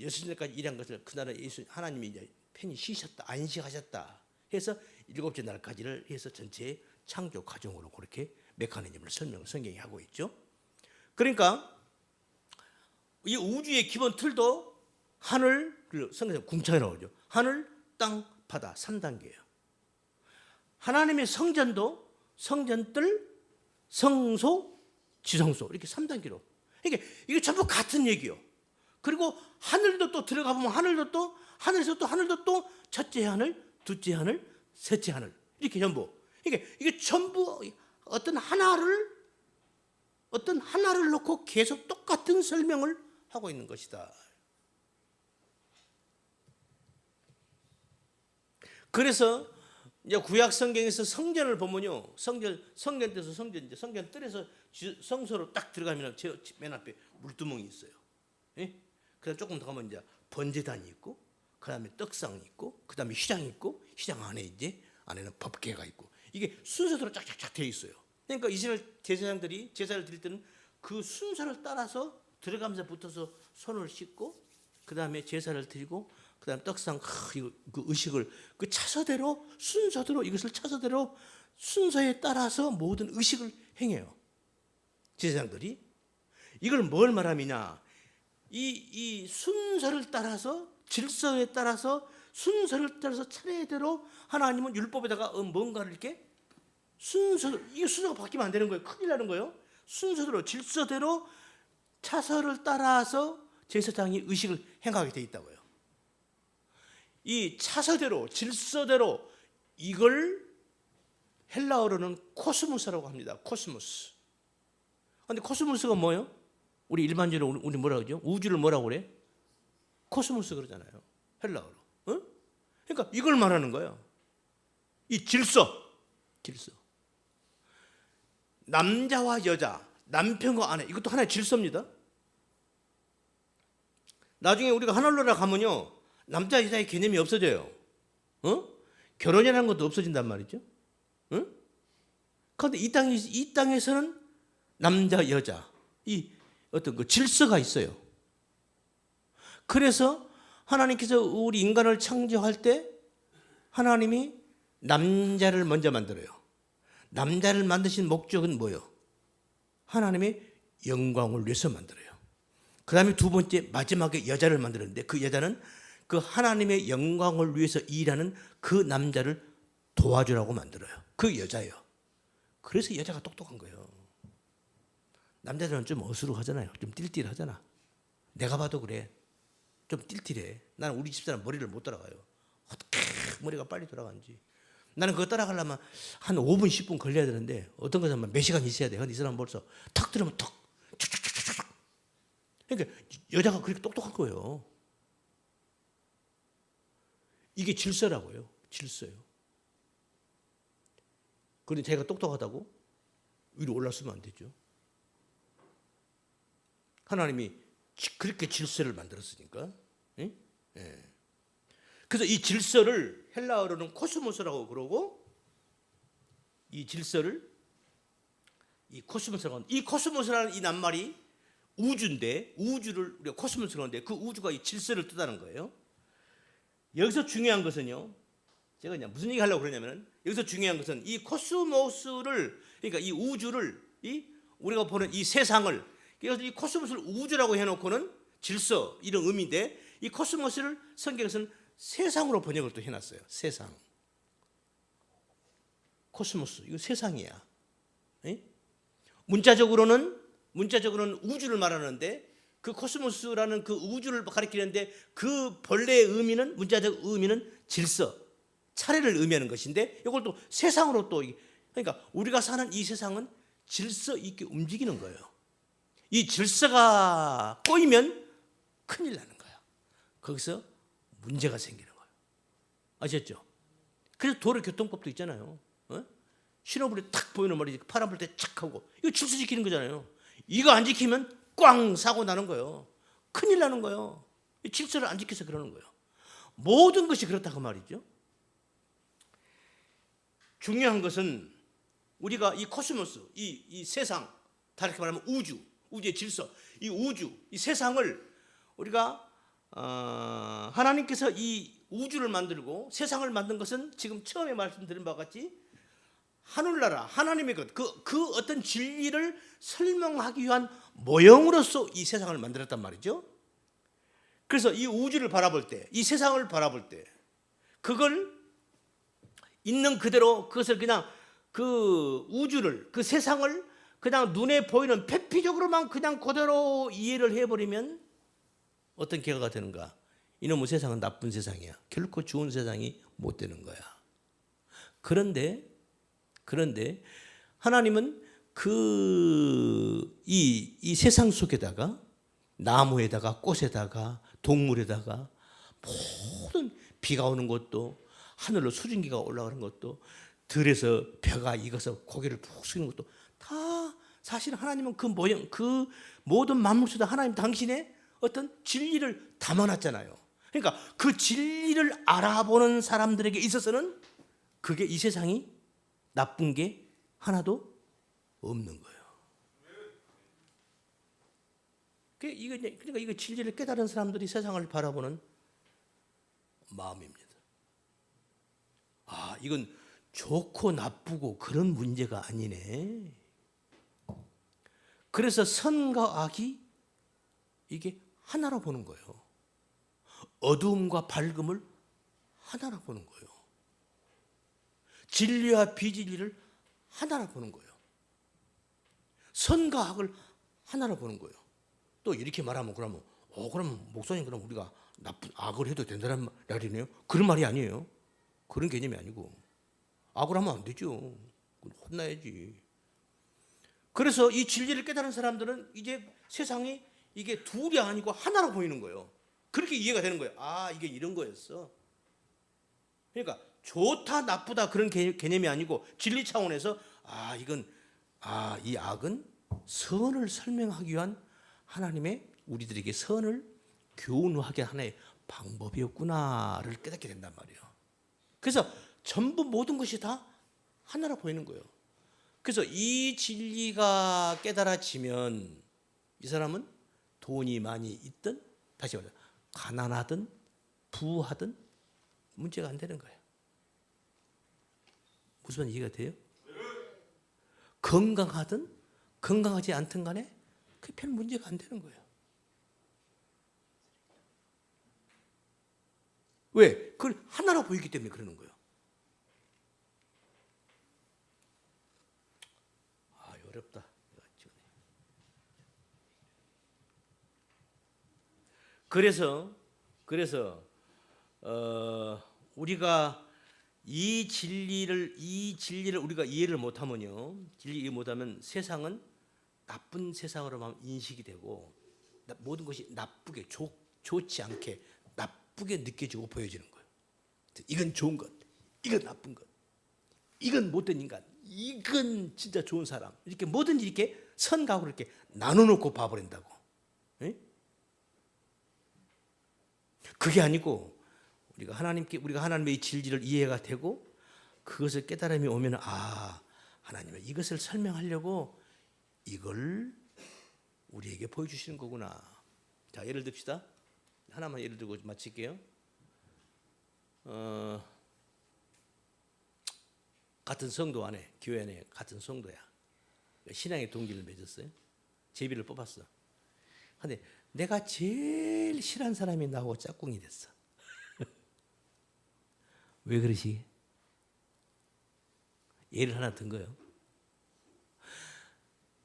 여섯 날까지 일한 것을 그날은 하나님이 이제 편히 쉬셨다, 안식하셨다 해서 일곱째 날까지를 해서 전체 창조 과정으로 그렇게 메커니즘을 성경이 하고 있죠. 그러니까 이 우주의 기본 틀도 하늘, 성경에서 궁창이라고 하죠. 하늘, 땅, 바다 3단계예요. 하나님의 성전도 성전들, 성소, 지성소 이렇게 3단계로. 그러니까 이게 전부 같은 얘기요. 그리고 하늘도 또 들어가 보면 하늘에서 또 첫째 하늘, 둘째 하늘, 셋째 하늘 이렇게 전부. 그러니까 이게 전부 어떤 하나를 놓고 계속 똑같은 설명을 하고 있는 것이다. 그래서 이제 구약 성경에서 성전을 보면요, 성전 뜰에서 성소로 딱 들어가면 맨 앞에 물두멍이 있어요. 예? 그다음 조금 더 가면 이제 번제단이 있고, 그다음에 떡상이 있고, 그다음에 휘장이 있고, 휘장 안에 이제 안에는 법궤가 있고, 이게 순서대로 쫙쫙쫙 되어 있어요. 그러니까 이스라엘 제사장들이 제사를 드릴 때는 그 순서를 따라서 들어가면서 붙어서 손을 씻고, 그다음에 제사를 드리고, 그다음 떡상 그 의식을 그 차서대로 순서대로 이것을 차서대로 순서에 따라서 모든 의식을 행해요. 제사장들이 이걸 뭘 말함이냐? 이 순서를 따라서 질서에 따라서 순서를 따라서 차례대로 하나님은 율법에다가 뭔가를 이렇게 이게 순서가 바뀌면 안 되는 거예요. 큰일 나는 거예요. 순서대로 질서대로 차서를 따라서 제사장이 의식을 행하게 돼 있다고요. 이 차서대로 질서대로 이걸 헬라어로는 코스모스라고 합니다. 코스모스. 근데 코스모스가 뭐예요? 우리 일반적으로 우리 뭐라 그러죠? 우주를 뭐라고 그래? 코스모스 그러잖아요. 헬라어로. 어? 그러니까 이걸 말하는 거예요. 이 질서. 남자와 여자, 남편과 아내 이것도 하나의 질서입니다. 나중에 우리가 하늘나라 가면요, 남자 여자의 개념이 없어져요. 결혼이라는 것도 없어진단 말이죠. 그런데 이 땅에서는 남자 여자 이 어떤 그 질서가 있어요. 그래서 하나님께서 우리 인간을 창조할 때 하나님이 남자를 먼저 만들어요. 남자를 만드신 목적은 뭐예요? 하나님의 영광을 위해서 만들어요. 그 다음에 두 번째 마지막에 여자를 만들었는데 그 여자는 그 하나님의 영광을 위해서 일하는 그 남자를 도와주라고 만들어요. 그 여자예요. 그래서 여자가 똑똑한 거예요. 남자들은 좀 어수룩하잖아요. 좀 띨띨하잖아. 내가 봐도 그래. 좀 띨띨해. 나는 우리 집사람 머리를 못 따라가요. 어떻게 머리가 빨리 돌아가는지. 나는 그거 따라가려면 한 5분 10분 걸려야 되는데 어떤 것은 몇 시간 있어야 돼. 근데 이 사람은 벌써 탁 들으면 탁 툭툭툭툭. 그러니까 여자가 그렇게 똑똑한 거예요. 이게 질서라고요. 질서요. 그런데 자기가 똑똑하다고 위로 올라서면 안 되죠. 하나님이 그렇게 질서를 만들었으니까. 예? 예. 그래서 이 질서를 헬라어로는 코스모스라고 그러고 이 질서를 이 코스모스라고 하는 이 코스모스라는 이 낱말이 우주인데 우주를 우리가 코스모스라고 하는데 그 우주가 이 질서를 뜻하는 거예요. 여기서 중요한 것은요. 제가 그냥 무슨 얘기 하려고 그러냐면은 여기서 중요한 것은 이 코스모스를 그러니까 이 우주를 이 우리가 보는 이 세상을 그래서 이 코스모스를 우주라고 해놓고는 질서 이런 의미인데 이 코스모스를 성경에서는 세상으로 번역을 또 해놨어요. 세상. 코스모스 이거 세상이야. 에? 문자적으로는 우주를 말하는데 그 코스모스라는 그 우주를 가리키는데 그 본래의 의미는 문자적 의미는 질서, 차례를 의미하는 것인데 이걸 또 세상으로 또 그러니까 우리가 사는 이 세상은 질서 있게 움직이는 거예요. 이 질서가 꼬이면 큰일 나는 거야. 거기서 문제가 생기는 거예요. 아셨죠? 그래서 도로교통법도 있잖아요. 어? 신호불이 탁 보이는 말이지 파란 불 때 착 하고 이거 질서 지키는 거잖아요. 이거 안 지키면 꽝 사고 나는 거예요. 큰일 나는 거예요. 질서를 안 지켜서 그러는 거예요. 모든 것이 그렇다고 말이죠. 중요한 것은 우리가 이 코스모스, 이 세상, 다르게 말하면 우주의 질서, 이 우주, 이 세상을 우리가 하나님께서 이 우주를 만들고 세상을 만든 것은 지금 처음에 말씀드린 바와 같이 하늘나라 하나님의 것, 그 어떤 진리를 설명하기 위한 모형으로서 이 세상을 만들었단 말이죠. 그래서 이 우주를 바라볼 때, 이 세상을 바라볼 때, 그걸 있는 그대로 그것을 그냥 그 우주를, 그 세상을 그냥 눈에 보이는 회피적으로만 그냥 그대로 이해를 해버리면 어떤 결과가 되는가? 이놈의 세상은 나쁜 세상이야. 결코 좋은 세상이 못 되는 거야. 그런데 하나님은 이 세상 속에다가 나무에다가 꽃에다가 동물에다가 모든 비가 오는 것도 하늘로 수증기가 올라가는 것도 들에서 벼가 익어서 고개를 푹 숙이는 것도 다 사실 하나님은 그 모형 그 모든 만물 속에 하나님 당신의 어떤 진리를 담아놨잖아요. 그러니까 그 진리를 알아보는 사람들에게 있어서는 그게 이 세상이 나쁜 게 하나도 없는 거예요. 그러니까 이거 진리를 깨달은 사람들이 세상을 바라보는 마음입니다. 아, 이건 좋고 나쁘고 그런 문제가 아니네. 그래서 선과 악이 이게 하나로 보는 거예요. 어두움과 밝음을 하나로 보는 거예요. 진리와 비진리를 하나로 보는 거예요. 선과 악을 하나로 보는 거예요. 또 이렇게 말하면 그러면 목사님 그럼 우리가 나쁜 악을 해도 된다는 말이네요. 그런 말이 아니에요. 그런 개념이 아니고 악을 하면 안 되죠. 혼나야지. 그래서 이 진리를 깨달은 사람들은 이제 세상이 이게 둘이 아니고 하나로 보이는 거예요. 그렇게 이해가 되는 거예요. 아, 이게 이런 거였어. 그러니까 좋다 나쁘다 그런 개념이 아니고 진리 차원에서 이 악은 선을 설명하기 위한 하나님의 우리들에게 선을 교훈하게 하나의 방법이었구나를 깨닫게 된단 말이에요. 그래서 전부 모든 것이 다 하나로 보이는 거예요. 그래서 이 진리가 깨달아지면 이 사람은 돈이 많이 있든 다시 말해 가난하든 부하든 문제가 안 되는 거예요. 무슨 말 이해가 돼요? 건강하든 건강하지 않든 간에 그게 별 문제가 안 되는 거예요. 왜? 그걸 하나로 보이기 때문에 그러는 거예요. 아, 어렵다. 그래서 우리가 이 진리를 우리가 이해를 못하면요, 진리 이해 못하면 세상은 나쁜 세상으로만 인식이 되고 모든 것이 나쁘게 좋지 않게 나쁘게 느껴지고 보여지는 거예요. 이건 좋은 것, 이건 나쁜 것, 이건 못된 인간, 이건 진짜 좋은 사람, 이렇게 뭐든지 이렇게 선각으로 이렇게 나눠놓고 봐버린다고. 에? 그게 아니고 우리가 하나님의 진리를 이해가 되고 그것을 깨달음이 오면 하나님은 이것을 설명하려고 이걸 우리에게 보여주시는 거구나. 자, 예를 듭시다. 하나만 예를 들고 마칠게요. 같은 성도 안에, 교회 안에 같은 성도야. 신앙의 동기를 맺었어요. 제비를 뽑았어. 근데 내가 제일 싫어하는 사람이 나하고 짝꿍이 됐어. 왜 그러시? 예를 하나 든 거예요.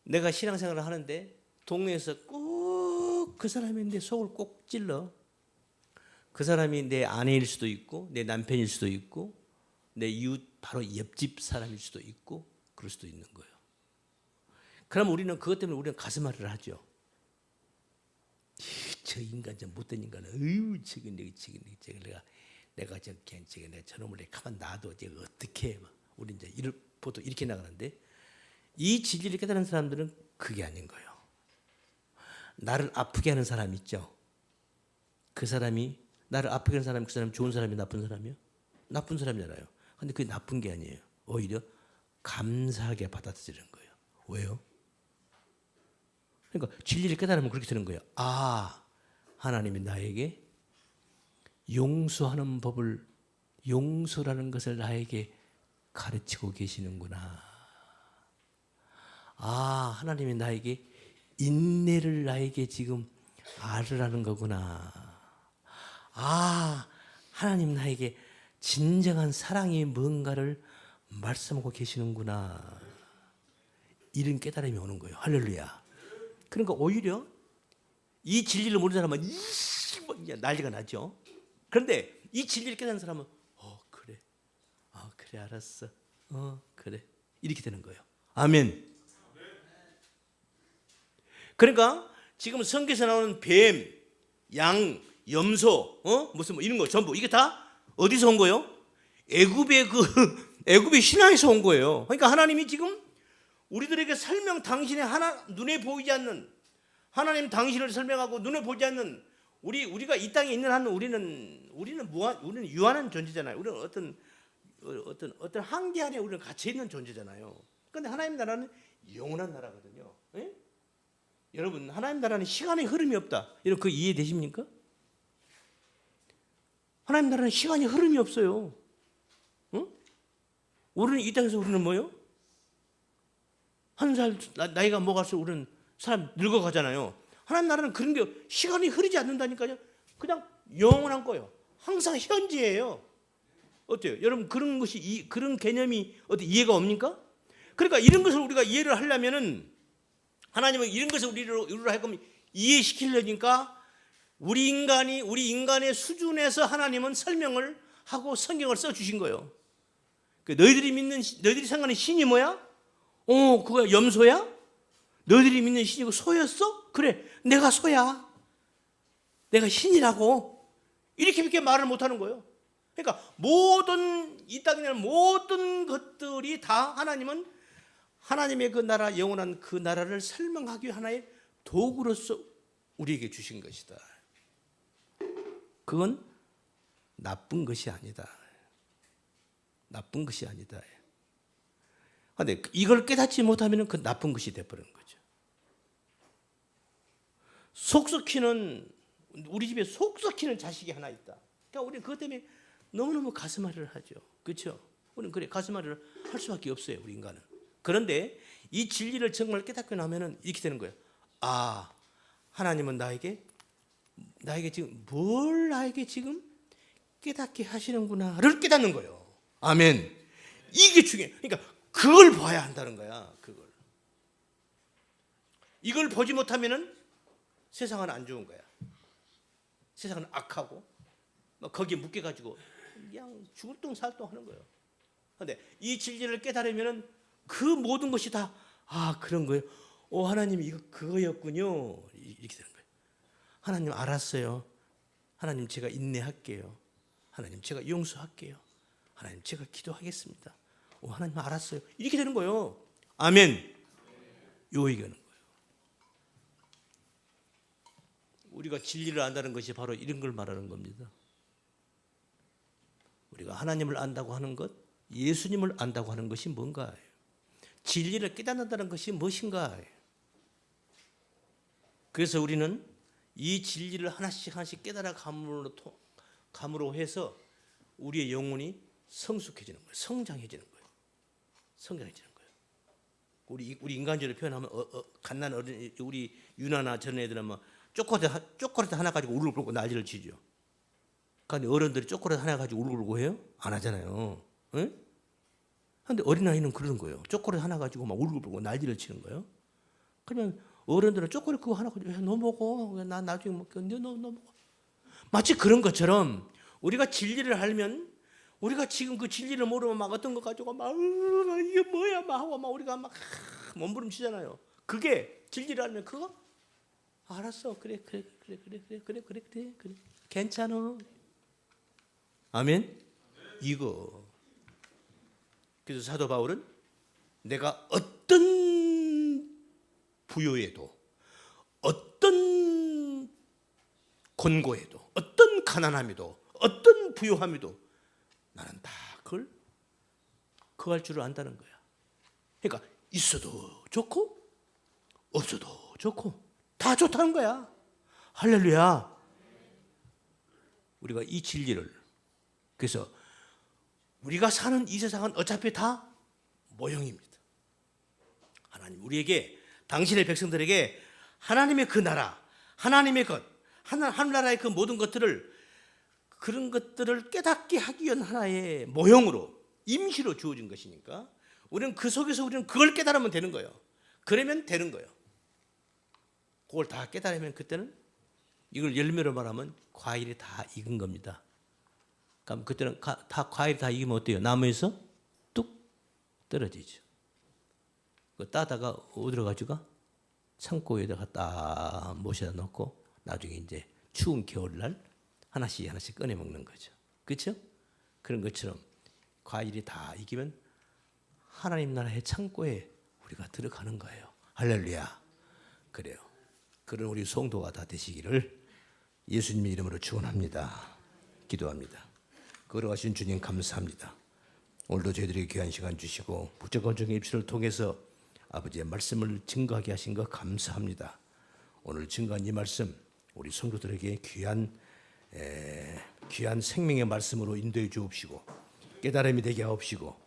내가 신앙생활을 하는데 동네에서 꼭 그 사람이 내 속을 꼭 찔러. 그 사람이 내 아내일 수도 있고 내 남편일 수도 있고 내 이웃 바로 옆집 사람일 수도 있고 그럴 수도 있는 거예요. 그럼 우리는 그것 때문에 우리는 가슴앓이를 하죠. 저 인간, 저 못된 인간은 내가 저놈을 가만 놔둬 제가 어떻게 해? 우리 이제 보통 이렇게 나가는데 이 진리를 깨달은 사람들은 그게 아닌 거예요. 나를 아프게 하는 사람 있죠. 그 사람이 나를 아프게 하는 사람이 그 사람이 좋은 사람이 나쁜 사람이요? 나쁜 사람이잖아요. 근데 그게 나쁜 게 아니에요. 오히려 감사하게 받아들이는 거예요. 왜요? 그러니까 진리를 깨달으면 그렇게 되는 거예요. 하나님이 나에게 용서하는 법을, 용서라는 것을 나에게 가르치고 계시는구나. 하나님이 나에게 인내를 나에게 지금 알으라는 거구나. 하나님 나에게 진정한 사랑이 뭔가를 말씀하고 계시는구나. 이런 깨달음이 오는 거예요. 할렐루야. 그러니까 오히려 이 진리를 모르는 사람은 난리가 나죠. 그런데 이 진리를 깨닫는 사람은 그래. 그래 알았어. 그래. 이렇게 되는 거예요. 아멘. 그러니까 지금 성경에서 나오는 뱀, 양, 염소, 무슨 이런 거 전부 이게 다 어디서 온 거예요? 애굽의 신화에서 온 거예요. 그러니까 하나님이 지금 우리들에게 당신의 눈에 보이지 않는 하나님 당신을 설명하고 눈에 보이지 않는 우리가 이 땅에 있는 한 우리는 유한한 존재잖아요. 우리는 어떤 한계 안에 우리는 갇혀 있는 존재잖아요. 그런데 하나님 나라는 영원한 나라거든요. 에? 여러분, 하나님 나라는 시간의 흐름이 없다. 여러분 그 이해되십니까? 하나님 나라는 시간의 흐름이 없어요. 응? 우리는 이 땅에서 우리는 뭐요? 한 살 나이가 먹을수록 우리는 사람 늙어가잖아요. 하나님 나라는 그런 게 시간이 흐르지 않는다니까요. 그냥 영원한 거예요. 항상 현재예요. 어때요? 여러분 그런 개념이 이해가 옵니까? 그러니까 이런 것을 우리가 이해를 하려면은 하나님은 이런 것을 우리로 하여금 이해시키려니까 우리 인간의 수준에서 하나님은 설명을 하고 성경을 써 주신 거예요. 너희들이 생각하는 신이 뭐야? 그거야 염소야? 너희들이 믿는 신이 그 소였어? 그래, 내가 소야. 내가 신이라고. 이렇게밖에 말을 못하는 거예요. 그러니까 이 땅에 있는 모든 것들이 다 하나님의 그 나라, 영원한 그 나라를 설명하기 위해 하나의 도구로서 우리에게 주신 것이다. 그건 나쁜 것이 아니다. 나쁜 것이 아니다. 근데 이걸 깨닫지 못하면 그 나쁜 것이 돼버리는 거죠. 속 썩히는, 우리 집에 속 썩히는 자식이 하나 있다. 그러니까 우리는 그것 때문에 너무너무 가슴앓이를 하죠. 그렇죠? 우리는 그래 가슴앓이를 할 수밖에 없어요. 우리 인간은. 그런데 이 진리를 정말 깨닫고 나면은 이렇게 되는 거예요. 아, 하나님은 나에게 지금 뭘 나에게 지금 깨닫게 하시는구나를 깨닫는 거예요. 아멘. 이게 중요해. 그러니까 그걸 봐야 한다는 거야. 그걸. 이걸 보지 못하면은 세상은 안 좋은 거야. 세상은 악하고 막 거기에 묶여가지고 그냥 죽을 똥 살 똥 하는 거예요. 그런데 이 진리를 깨달으면은 그 모든 것이 다 그런 거예요. 하나님 이거 그거였군요. 이렇게 되는 거예요. 하나님 알았어요. 하나님 제가 인내할게요. 하나님 제가 용서할게요. 하나님 제가 기도하겠습니다. 하나님 알았어요. 이렇게 되는 거예요. 아멘. 요 얘기하는 거예요. 우리가 진리를 안다는 것이 바로 이런 걸 말하는 겁니다. 우리가 하나님을 안다고 하는 것, 예수님을 안다고 하는 것이 뭔가? 진리를 깨닫는다는 것이 무엇인가? 그래서 우리는 이 진리를 하나씩 하나씩 깨달아 감으로 해서 우리의 영혼이 성숙해지는 거예요. 성장해지는 거예요. 성장해지는 거예요. 우리 인간적으로 표현하면 갓난 어린 우리 유나나 저런 애들은 뭐 초콜릿 하나 가지고 울고 불고 난리를 치죠. 그런데 어른들이 초콜릿 하나 가지고 울고 불고 해요? 안 하잖아요. 그런데 어린아이는 그러는 거예요. 초콜릿 하나 가지고 막 울고 불고 난리를 치는 거예요. 그러면 어른들은 초콜릿 그거 하나 가지고 너 먹어. 나 나중에 먹게. 너 먹어. 마치 그런 것처럼 우리가 진리를 알면 우리가 지금 그 진리를 모르면 막 어떤 거 가지고 막 이게 뭐야 막 하고 막 우리가 막 몸부림치잖아요. 그게 진리를 알면 그거 알았어. 그래. 괜찮아. 아멘. 이거. 그래서 사도 바울은 내가 어떤 부요에도 어떤 곤고에도 어떤 가난함에도 어떤 부요함에도 나는 다 그걸 할 줄을 안다는 거야. 그러니까 있어도 좋고 없어도 좋고 다 좋다는 거야. 할렐루야. 우리가 이 진리를, 그래서 우리가 사는 이 세상은 어차피 다 모형입니다. 하나님 우리에게, 당신의 백성들에게 하나님의 그 나라, 하나님의 것, 하늘나라의 그 모든 것들을, 그런 것들을 깨닫게 하기 위한 하나의 모형으로 임시로 주어진 것이니까 우리는 그 속에서 우리는 그걸 깨달으면 되는 거예요. 그러면 되는 거예요. 그걸 다 깨달으면 그때는 이걸 열매로 말하면 과일이 다 익은 겁니다. 그럼 그때는 다 과일이 다 익으면 어때요? 나무에서 뚝 떨어지죠. 그 따다가 어디로 가져가? 창고에다가 딱 모셔다 놓고 나중에 이제 추운 겨울날 하나씩 꺼내 먹는 거죠. 그렇죠? 그런 것처럼 과일이 다 익으면 하나님 나라의 창고에 우리가 들어가는 거예요. 할렐루야. 그래요. 그런 우리 성도가 다 되시기를 예수님의 이름으로 축원합니다. 기도합니다. 걸어가신 주님 감사합니다. 오늘도 저희들에게 귀한 시간 주시고 북적건축의 입술을 통해서 아버지의 말씀을 증거하게 하신 것 감사합니다. 오늘 증거한 이 말씀 우리 성도들에게 귀한 생명의 말씀으로 인도해 주옵시고 깨달음이 되게 하옵시고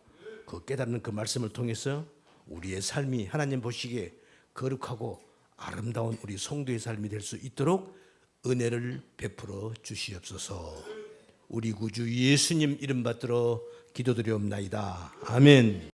그 깨닫는 그 말씀을 통해서 우리의 삶이 하나님 보시기에 거룩하고 아름다운 우리 성도의 삶이 될 수 있도록 은혜를 베풀어 주시옵소서. 우리 구주 예수님 이름 받들어 기도드리옵나이다. 아멘.